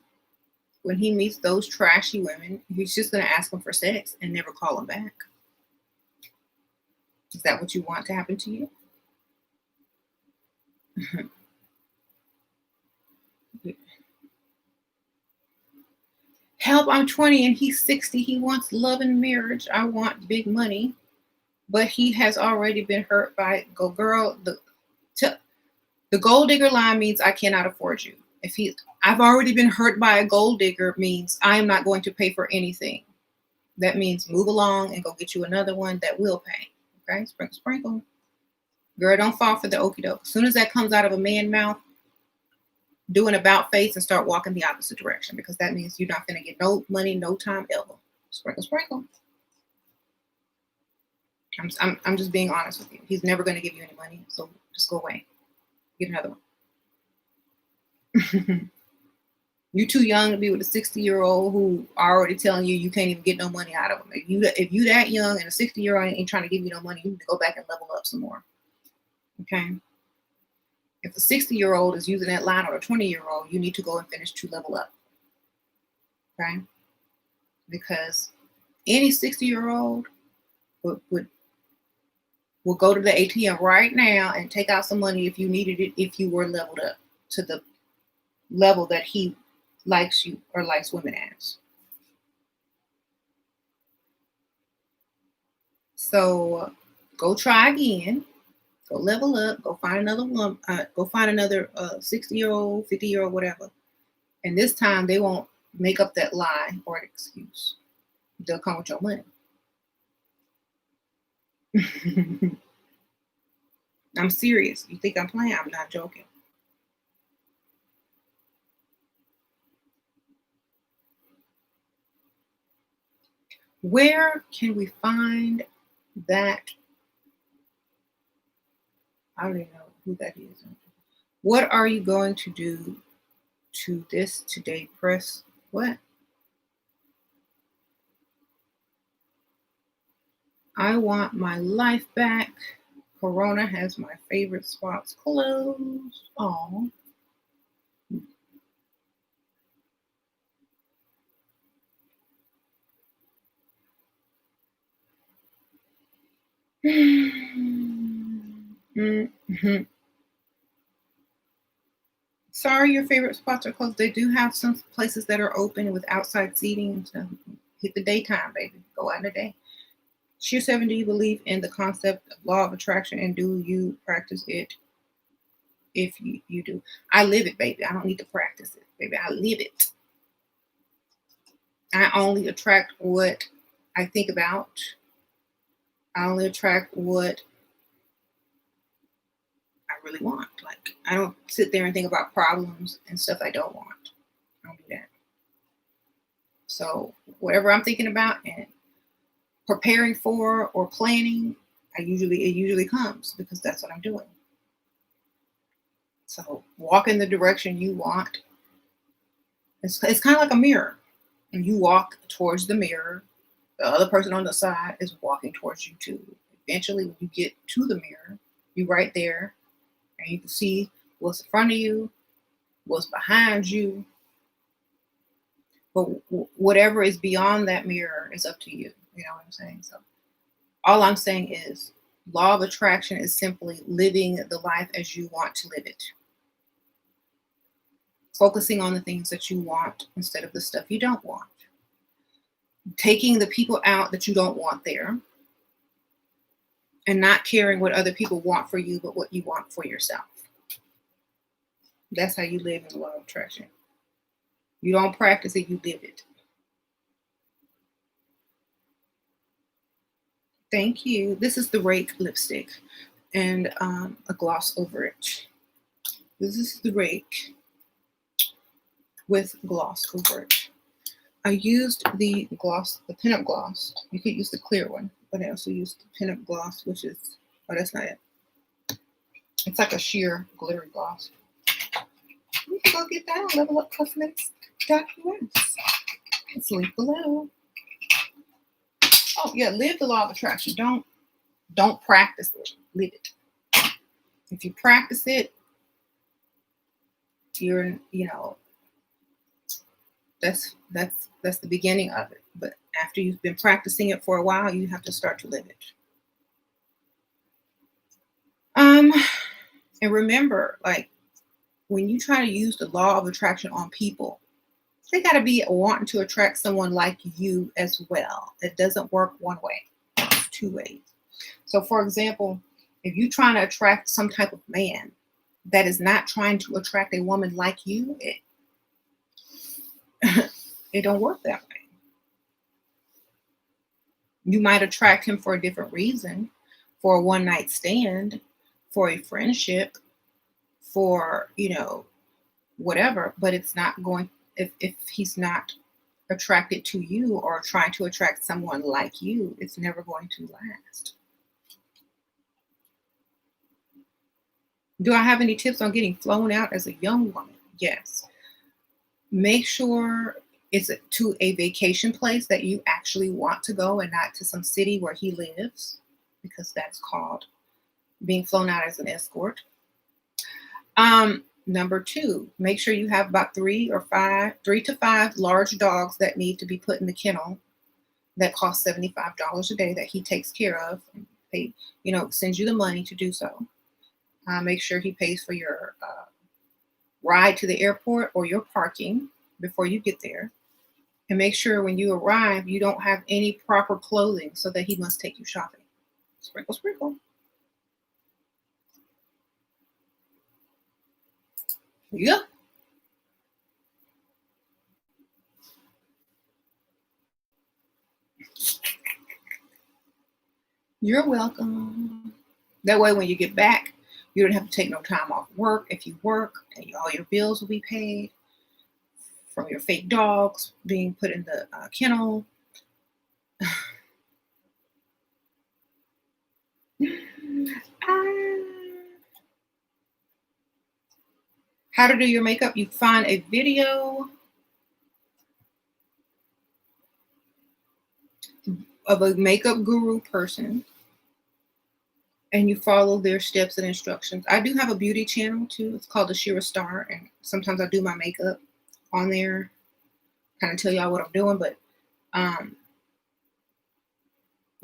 when he meets those trashy women, he's just going to ask them for sex and never call them back. Is that what you want to happen to you? Help, I'm 20 and he's 60. He wants love and marriage. I want big money. But he has already been hurt by girl. The gold digger line means I cannot afford you. I've already been hurt by a gold digger means I am not going to pay for anything. That means move along and go get you another one that will pay. Okay, sprinkle, sprinkle. Girl, don't fall for the okie doke. As soon as that comes out of a man's mouth, do an about face and start walking the opposite direction, because that means you're not going to get no money, no time ever. Sprinkle, sprinkle. I'm just being honest with you. He's never going to give you any money, so just go away. Get another one. You're too young to be with a 60-year-old who are already telling you can't even get no money out of him. If you that young and a 60-year-old ain't trying to give you no money, you need to go back and level up some more. Okay? If a 60-year-old is using that line on a 20-year-old, you need to go and finish to level up. Okay? Because any 60-year-old will go to the ATM right now and take out some money if you needed it, if you were leveled up to the level that he likes you or likes women as. So go try again. Go level up. Go find another one. Go find another 60-year-old, 50-year-old, whatever. And this time they won't make up that lie or an excuse. They'll come with your money. I'm serious. You think I'm playing? I'm not joking. Where can we find that? I don't even know who that is. What are you going to do to this today? Press what? I want my life back. Corona has my favorite spots closed. Oh. Mm-hmm. Sorry, your favorite spots are closed. They do have some places that are open with outside seating and stuff. Hit the daytime, baby. Go out in the day. SheRaSeven, do you believe in the concept of law of attraction, and do you practice it? If you do. I live it, baby. I don't need to practice it, baby. I live it. I only attract what I think about. I only attract what I really want. Like, I don't sit there and think about problems and stuff I don't want. I don't do that. So whatever I'm thinking about and preparing for or planning, it usually comes because that's what I'm doing. So walk in the direction you want. It's kind of like a mirror. And you walk towards the mirror. The other person on the side is walking towards you too. Eventually, when you get to the mirror, you're right there, and you can see what's in front of you, what's behind you. But whatever is beyond that mirror is up to you. You know what I'm saying? So all I'm saying is law of attraction is simply living the life as you want to live it. Focusing on the things that you want instead of the stuff you don't want. Taking the people out that you don't want there. And not caring what other people want for you, but what you want for yourself. That's how you live in the law of attraction. You don't practice it, you live it. Thank you. This is the Rake lipstick and a gloss over it. This is the Rake with gloss over it. I used the gloss, the pinup gloss. You could use the clear one, but I also used the pinup gloss, which is, oh, that's not it. It's like a sheer glittery gloss. You can go get that on levelupcosmetics.us. It's linked below. Oh yeah, live the law of attraction. Don't practice it. Live it. If you practice it, you're, you know, that's the beginning of it. But after you've been practicing it for a while, you have to start to live it. And remember, like, when you try to use the law of attraction on people, they got to be wanting to attract someone like you as well. It doesn't work one way. It's two ways. So, for example, if you're trying to attract some type of man that is not trying to attract a woman like you, it don't work that way. You might attract him for a different reason, for a one-night stand, for a friendship, for, you know, whatever, but it's not going, if he's not attracted to you or trying to attract someone like you, it's never going to last. Do I have any tips on getting flown out as a young woman? Yes. Make sure it's to a vacation place that you actually want to go and not to some city where he lives, because that's called being flown out as an escort. Number 2, make sure you have about 3 to 5 large dogs that need to be put in the kennel that cost $75 a day that he takes care of. They, you know, sends you the money to do so. Make sure he pays for your ride to the airport or your parking before you get there. And make sure when you arrive, you don't have any proper clothing so that he must take you shopping. Sprinkle, sprinkle. Yeah. You're welcome. That way, when you get back, you don't have to take no time off work. If you work, all your bills will be paid from your fake dogs being put in the kennel. How to do your makeup? You find a video of a makeup guru person and you follow their steps and instructions. I do have a beauty channel too. It's called the SheRaSeven, and sometimes I do my makeup on there, kind of tell y'all what I'm doing, but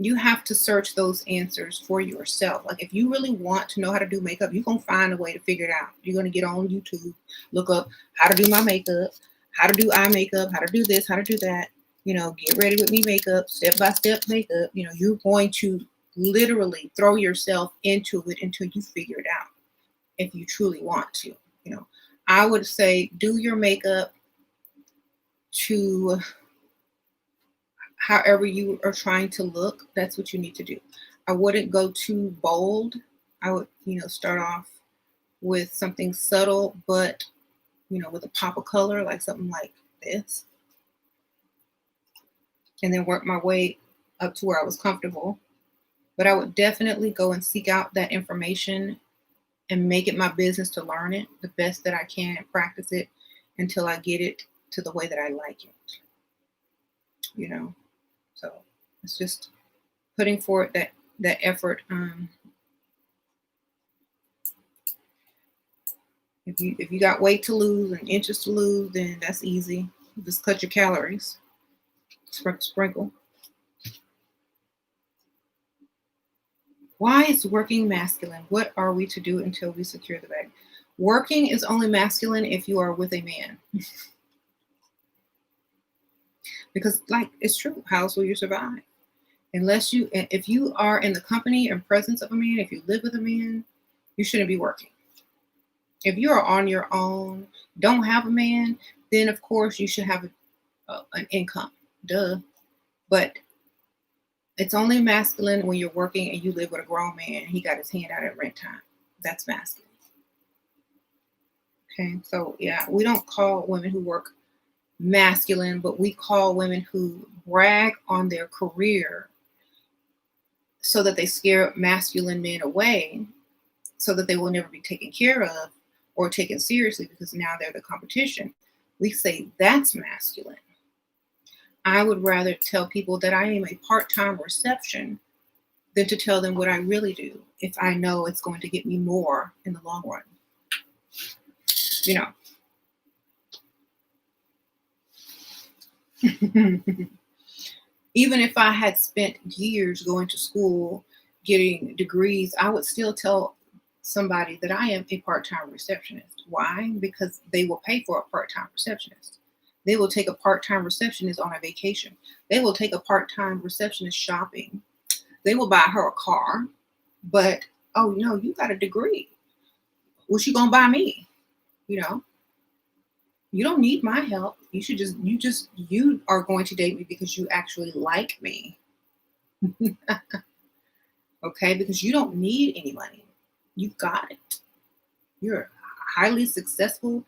you have to search those answers for yourself. Like, if you really want to know how to do makeup, you're going to find a way to figure it out. You're going to get on YouTube, look up how to do my makeup, how to do eye makeup, how to do this, how to do that. You know, get ready with me makeup, step-by-step makeup. You know, you're going to literally throw yourself into it until you figure it out, if you truly want to. You know, I would say do your makeup to however you are trying to look. That's what you need to do. I wouldn't go too bold. I would, you know, start off with something subtle, but, you know, with a pop of color, like something like this. And then work my way up to where I was comfortable But I would definitely go and seek out that information and make it my business to learn it the best that I can and practice it until I get it to the way that I like it. You know, so it's just putting forth that effort. If you got weight to lose and inches to lose, then that's easy. Just cut your calories. Sprinkle. Why is working masculine? What are we to do until we secure the bag? Working is only masculine if you are with a man. Because, like, it's true. How else will you survive? If you are in the company and presence of a man, if you live with a man, you shouldn't be working. If you are on your own, don't have a man, then of course you should have an income. Duh. But it's only masculine when you're working and you live with a grown man. He got his hand out at rent time. That's masculine. Okay, so yeah, we don't call women who work masculine, but we call women who brag on their career so that they scare masculine men away, so that they will never be taken care of or taken seriously because now they're the competition. We say that's masculine. I would rather tell people that I am a part-time reception than to tell them what I really do if I know it's going to get me more in the long run. You know. Even if I had spent years going to school, getting degrees, I would still tell somebody that I am a part-time receptionist. Why? Because they will pay for a part-time receptionist. They will take a part-time receptionist on a vacation. They will take a part-time receptionist shopping. They will buy her a car. But, oh, no, you got a degree. What's she gonna buy me? You know? You don't need my help. You are going to date me because you actually like me. Okay? Because you don't need any money. You got it. You're a highly successful,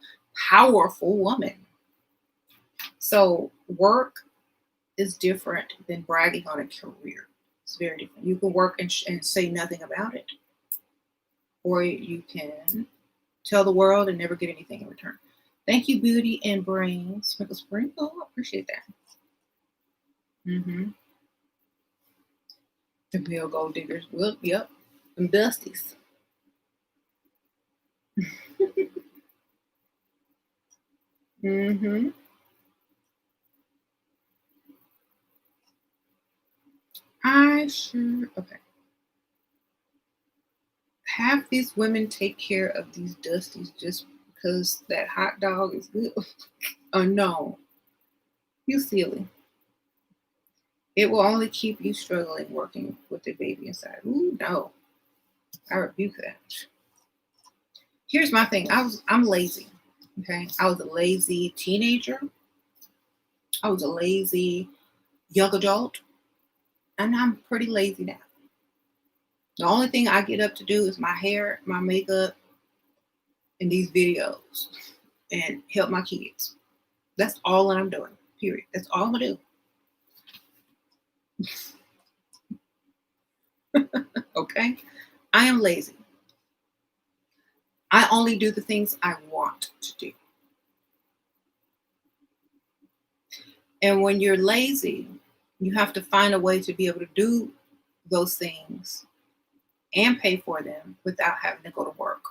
powerful woman. So work is different than bragging on a career. It's very different. You can work and say nothing about it, or you can tell the world and never get anything in return. Thank you, Beauty and Brains. Sprinkle, sprinkle. I appreciate that. The male gold diggers. Well, yep. Them dusties. Okay. Have these women take care of these dusties just because that hot dog is good? Oh, no. You silly. It will only keep you struggling working with the baby inside. Ooh, no. I rebuke that. Here's my thing. I'm lazy. Okay. I was a lazy teenager. I was a lazy young adult. And I'm pretty lazy now. The only thing I get up to do is my hair, my makeup, and these videos and help my kids. That's all that I'm doing. Period. That's all I'm gonna do. Okay? I am lazy. I only do the things I want to do. And when you're lazy, you have to find a way to be able to do those things and pay for them without having to go to work.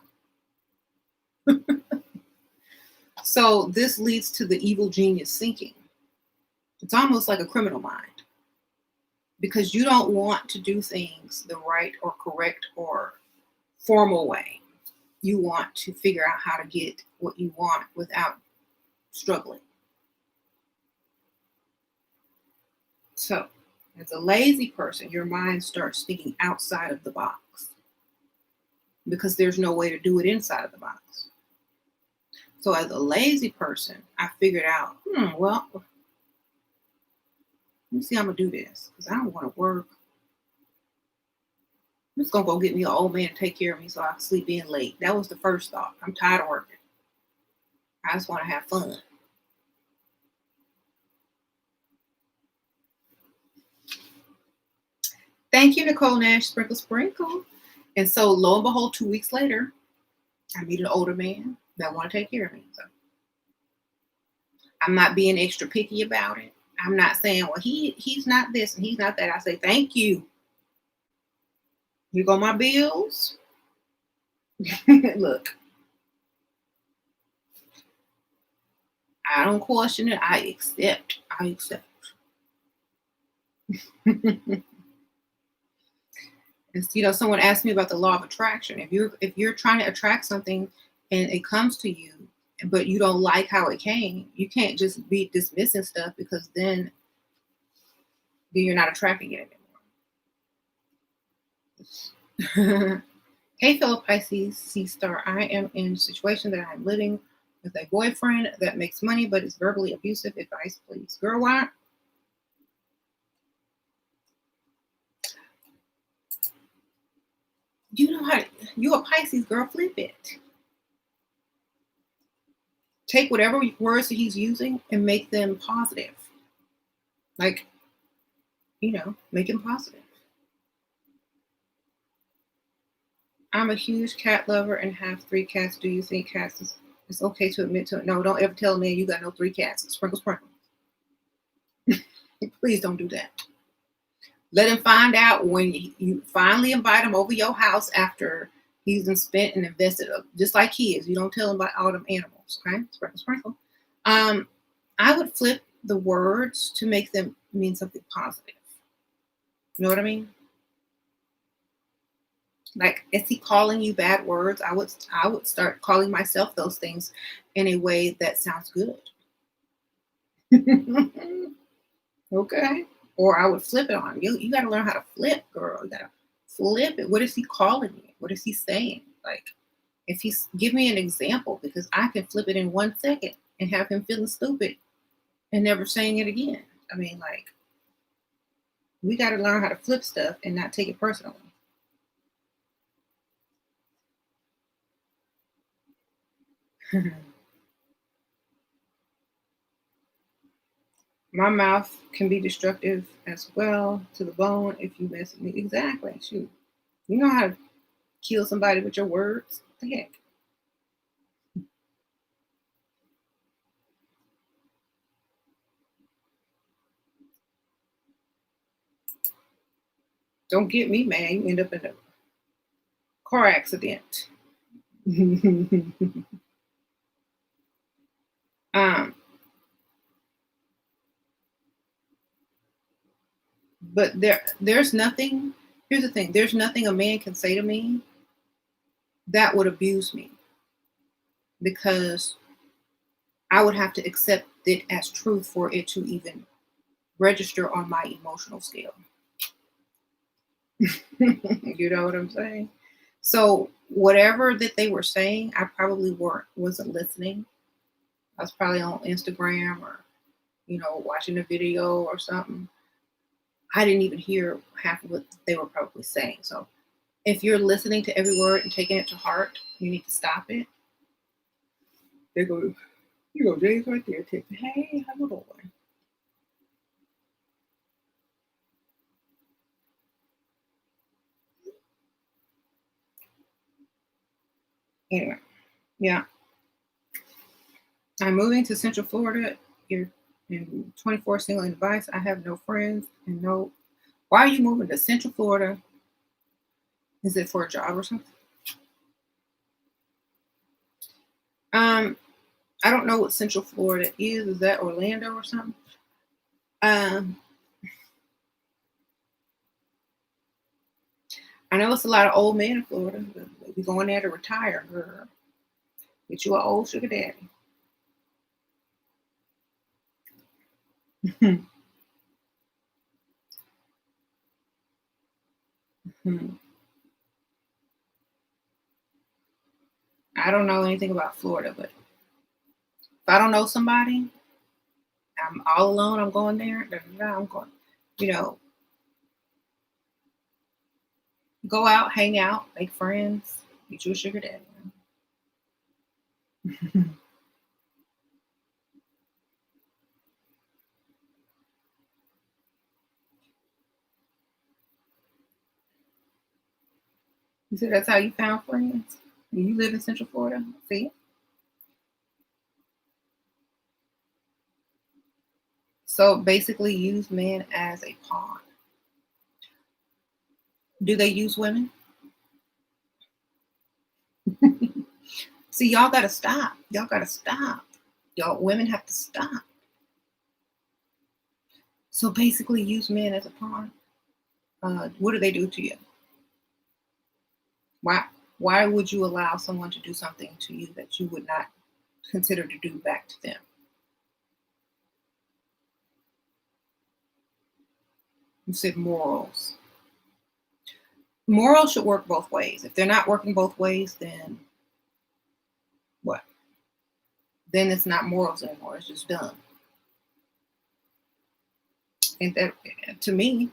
So this leads to the evil genius thinking. It's almost like a criminal mind because you don't want to do things the right or correct or formal way. You want to figure out how to get what you want without struggling. So, as a lazy person, your mind starts thinking outside of the box because there's no way to do it inside of the box. So, as a lazy person, I figured out, well, let me see how I'm going to do this because I don't want to work. I'm just going to go get me an old man to take care of me so I can sleep in late. That was the first thought. I'm tired of working. I just want to have fun. Thank you, Nicole Nash, Sprinkle Sprinkle. And so lo and behold, 2 weeks later, I meet an older man that want to take care of me. So I'm not being extra picky about it. I'm not saying, well, he's not this and he's not that. I say, thank you. Here go my bills. Look, I don't question it. I accept. And someone asked me about the law of attraction. If you're trying to attract something and it comes to you, but you don't like how it came, you can't just be dismissing stuff, because then you're not attracting it anymore. Hey, fellow Pisces, Sea Star. I am in a situation that I'm living with a boyfriend that makes money but is verbally abusive. Advice, please. Girl, why? You know how you're a Pisces, girl. Flip it. Take whatever words that he's using and make them positive. Like, make them positive. I'm a huge cat lover and have 3 cats. Do you think cats it's okay to admit to it? No, don't ever tell a man you got no 3 cats. Sprinkle, sprinkle. Please don't do that. Let him find out when you finally invite him over your house after he's been spent and invested, just like kids. You don't tell him about all them animals, okay? Sprinkle, sprinkle. I would flip the words to make them mean something positive. You know what I mean? Like, is he calling you bad words? I would start calling myself those things in a way that sounds good. Okay. Or I would flip it on you. You got to learn how to flip, girl. You got to flip it. What is he calling you? What is he saying? Like, if he's give me an example, because I can flip it in 1 second and have him feeling stupid and never saying it again. I mean, like, we got to learn how to flip stuff and not take it personally. My mouth can be destructive as well, to the bone, if you mess with me. Exactly. Shoot. You know how to kill somebody with your words? What the heck? Don't get me mad. You end up in a car accident. But there's nothing. Here's the thing. There's nothing a man can say to me that would abuse me, because I would have to accept it as truth for it to even register on my emotional scale. You know what I'm saying? So whatever that they were saying, I probably wasn't listening. I was probably on Instagram or, watching a video or something. I didn't even hear half of what they were probably saying. So if you're listening to every word and taking it to heart, you need to stop it. There go James right there. Hey, how you doing? Anyway, yeah. I'm moving to Central Florida. You're in 24 single advice. I have no friends and no. Why are you moving to Central Florida? Is it for a job or something? I don't know what Central Florida is. Is that Orlando or something? I know it's a lot of old men in Florida. You're going there to retire, girl. Get you an old sugar daddy. I don't know anything about Florida, but if I don't know somebody, I'm all alone. I'm going there. I'm going, go out, hang out, make friends, get you a sugar daddy. You said that's how you found friends? You live in Central Florida? See? So basically use men as a pawn. Do they use women? See, y'all gotta stop. Y'all gotta stop. Y'all women have to stop. So basically use men as a pawn. What do they do to you? Why why would you allow someone to do something to you that you would not consider to do back to them? You said morals. Morals should work both ways. If they're not working both ways, then what? Then it's not morals anymore. It's just dumb. And that, to me,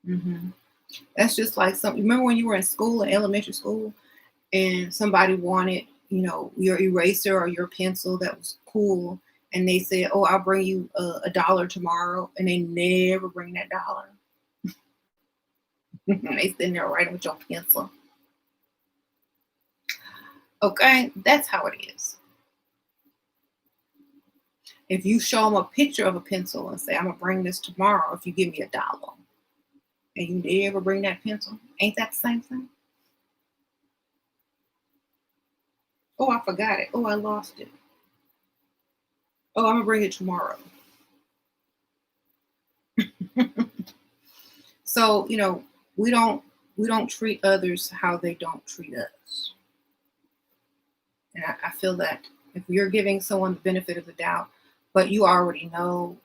mhm. That's just like something. Remember when you were in school, in elementary school, and somebody wanted, your eraser or your pencil that was cool, and they said, "Oh, I'll bring you a dollar tomorrow," and they never bring that dollar. They sitting there writing with your pencil. Okay, that's how it is. If you show them a picture of a pencil and say, "I'm gonna bring this tomorrow if you give me a dollar," and you never bring that pencil, ain't that the same thing? Oh, I forgot it. Oh, I lost it. Oh, I'm gonna bring it tomorrow. So, we don't we don't treat others how they don't treat us. And I feel that if you're giving someone the benefit of the doubt, but you already know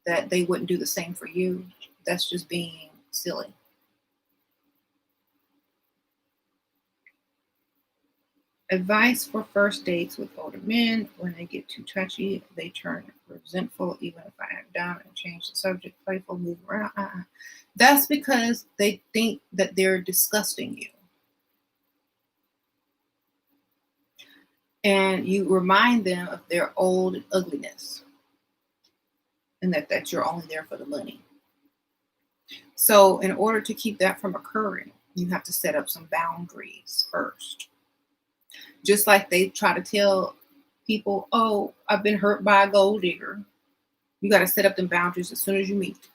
that they wouldn't do the same for you, that's just being silly. Advice for first dates with older men: when they get too touchy, they turn resentful, even if I act down and change the subject, playful, move around. That's because they think that they're disgusting you. And you remind them of their old ugliness and that you're only there for the money. So, in order to keep that from occurring, you have to set up some boundaries first. Just like they try to tell people, "Oh, I've been hurt by a gold digger." You got to set up them boundaries as soon as you meet.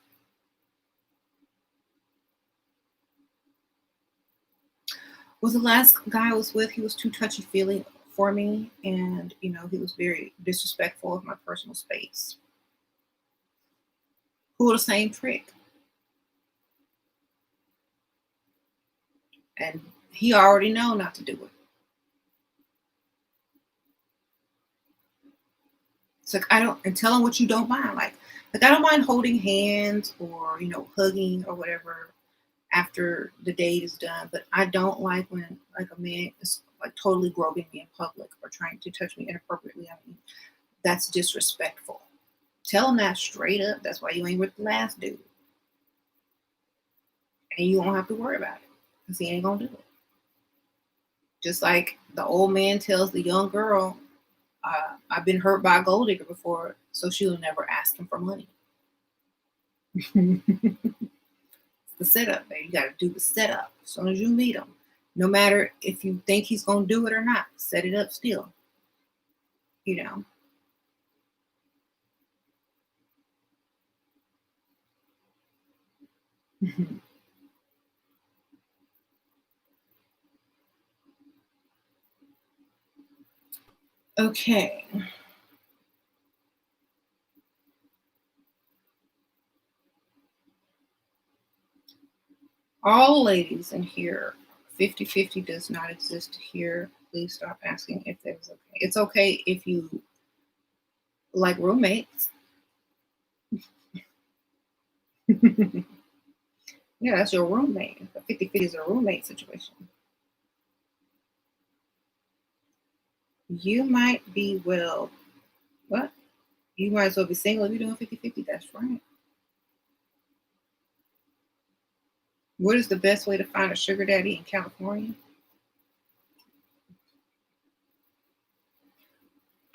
Was the last guy I was with, he was too touchy feely for me, and he was very disrespectful of my personal space. Pull the same trick, and he already know not to do it. It's like I don't, and tell him what you don't mind. Like I don't mind holding hands or hugging or whatever after the date is done, but I don't like when like a man is like totally groping me in public or trying to touch me inappropriately. I mean, that's disrespectful. Tell him that straight up. That's why you ain't with the last dude, and you won't have to worry about it because he ain't gonna do it. Just like the old man tells the young girl, "I've been hurt by a gold digger before, so she'll never ask him for money." The setup, baby. You got to do the setup as soon as you meet him. No matter if you think he's going to do it or not, set it up still. You know. Okay. All ladies in here, 50-50 does not exist here. Please stop asking if that was okay. It's okay if you like roommates. Yeah, that's your roommate. 50-50 is a roommate situation. You might be, well, what? You might as well be single if you're doing 50-50. That's right. What is the best way to find a sugar daddy in California?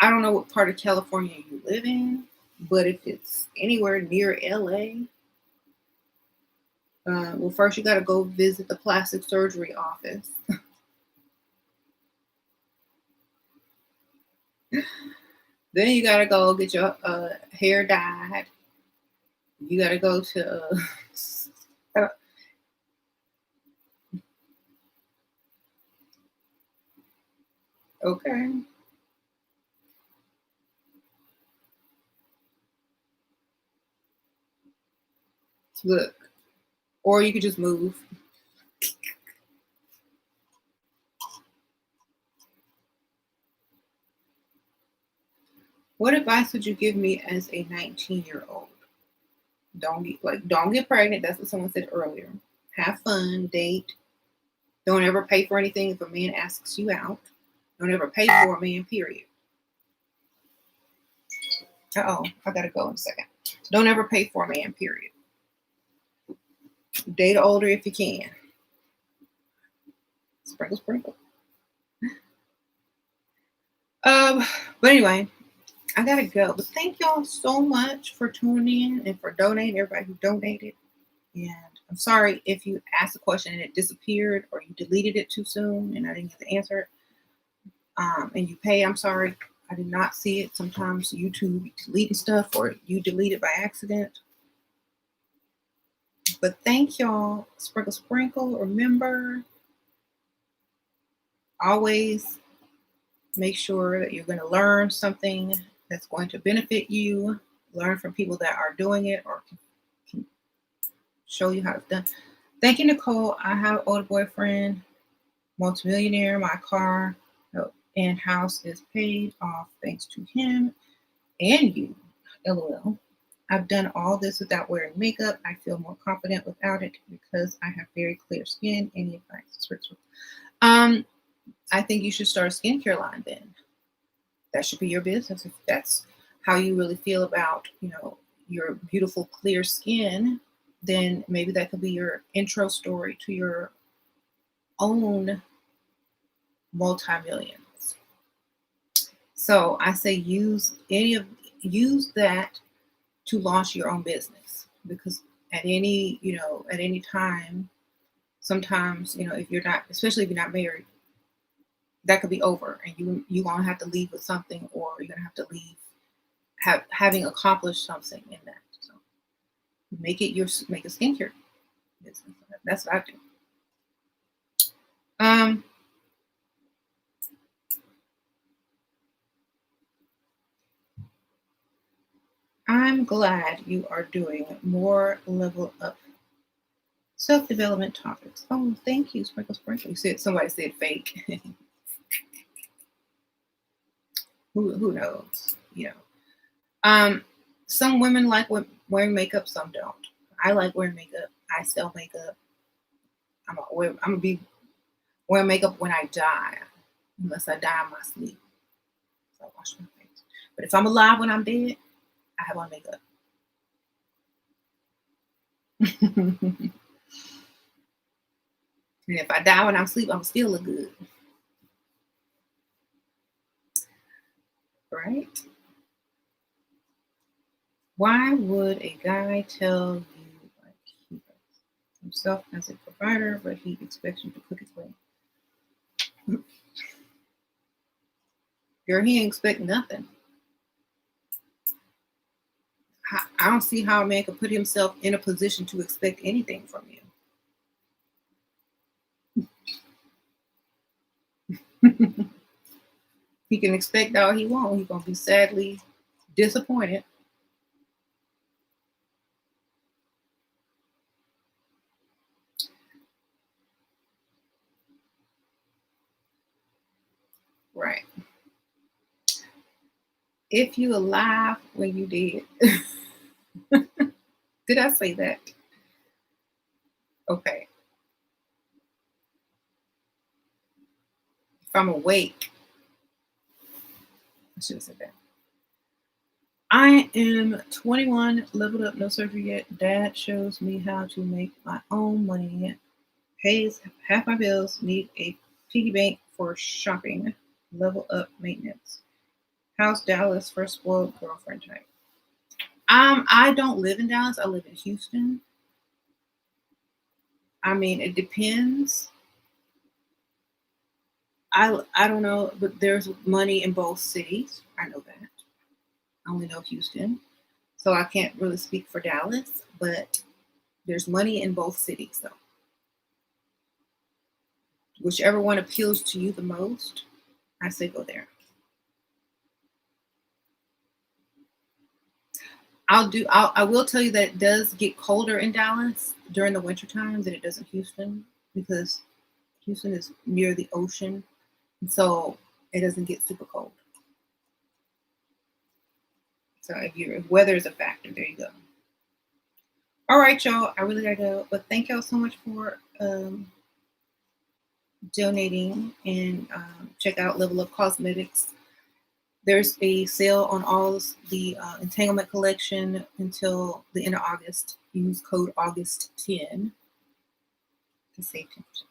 I don't know what part of California you live in, but if it's anywhere near LA, well, first you got to go visit the plastic surgery office. Then you got to go get your hair dyed. You got to go to. Okay. Look. Or you could just move. What advice would you give me as a 19-year-old? Don't get pregnant. That's what someone said earlier. Have fun, date. Don't ever pay for anything if a man asks you out. Don't ever pay for a man, period. I gotta go in a second. Don't ever pay for a man, period. Date older if you can. Sprinkle, sprinkle. But anyway, I gotta go. But thank y'all so much for tuning in and for donating, everybody who donated. And I'm sorry if you asked a question and it disappeared or you deleted it too soon and I didn't get to answer it. And you paid, I'm sorry. I did not see it. Sometimes YouTube deleting stuff or you delete it by accident. But thank y'all. Sprinkle, sprinkle. Remember, always make sure that you're going to learn something that's going to benefit you. Learn from people that are doing it or can show you how it's done. Thank you, Nicole. I have an older boyfriend, multimillionaire. My car and house is paid off thanks to him and you. LOL. I've done all this without wearing makeup. I feel more confident without it because I have very clear skin. Any advice? I think you should start a skincare line then. That should be your business. If that's how you really feel about, your beautiful clear skin, then maybe that could be your intro story to your own multi-millions. So I say use that to launch your own business, because at any time, sometimes, if you're not, especially if you're not married, that could be over and you're gonna have to leave with something, or you're gonna have to leave having accomplished something in that. So make a skincare business. That's what I do. I'm glad you are doing more level up self-development topics. Oh, thank you, Sprinkle Sprinkle. Somebody said fake. Who knows? Some women like wearing makeup, some don't. I like wearing makeup. I sell makeup. I'm gonna be wearing makeup when I die, unless I die in my sleep. So I wash my face. But if I'm alive when I'm dead, I have on makeup. And if I die when I'm asleep, I'm still look good. Right? Why would a guy tell you like he does himself as a provider, but he expects you to cook his way? Girl, he ain't expect nothing. I don't see how a man could put himself in a position to expect anything from you. He can expect all he wants. He's gonna be sadly disappointed. Right. If you alive when you dead. Did I say that? Okay. If I'm awake, I should have said that. I am 21, leveled up, no surgery yet. Dad shows me how to make my own money, pays half my bills, need a piggy bank for shopping, level up maintenance. How's Dallas for spoiled girlfriend type? I don't live in Dallas. I live in Houston. I mean, it depends. I don't know, but there's money in both cities. I know that. I only know Houston, so I can't really speak for Dallas, but there's money in both cities, though. Whichever one appeals to you the most, I say go there. I will tell you that it does get colder in Dallas during the winter time than it does in Houston, because Houston is near the ocean, and so it doesn't get super cold. So if weather is a factor, there you go. All right, y'all. I really gotta go, but thank y'all so much for donating, and check out Level Up Cosmetics. There's a sale on all the Entanglement collection until the end of August. Use code August10 to save 10%.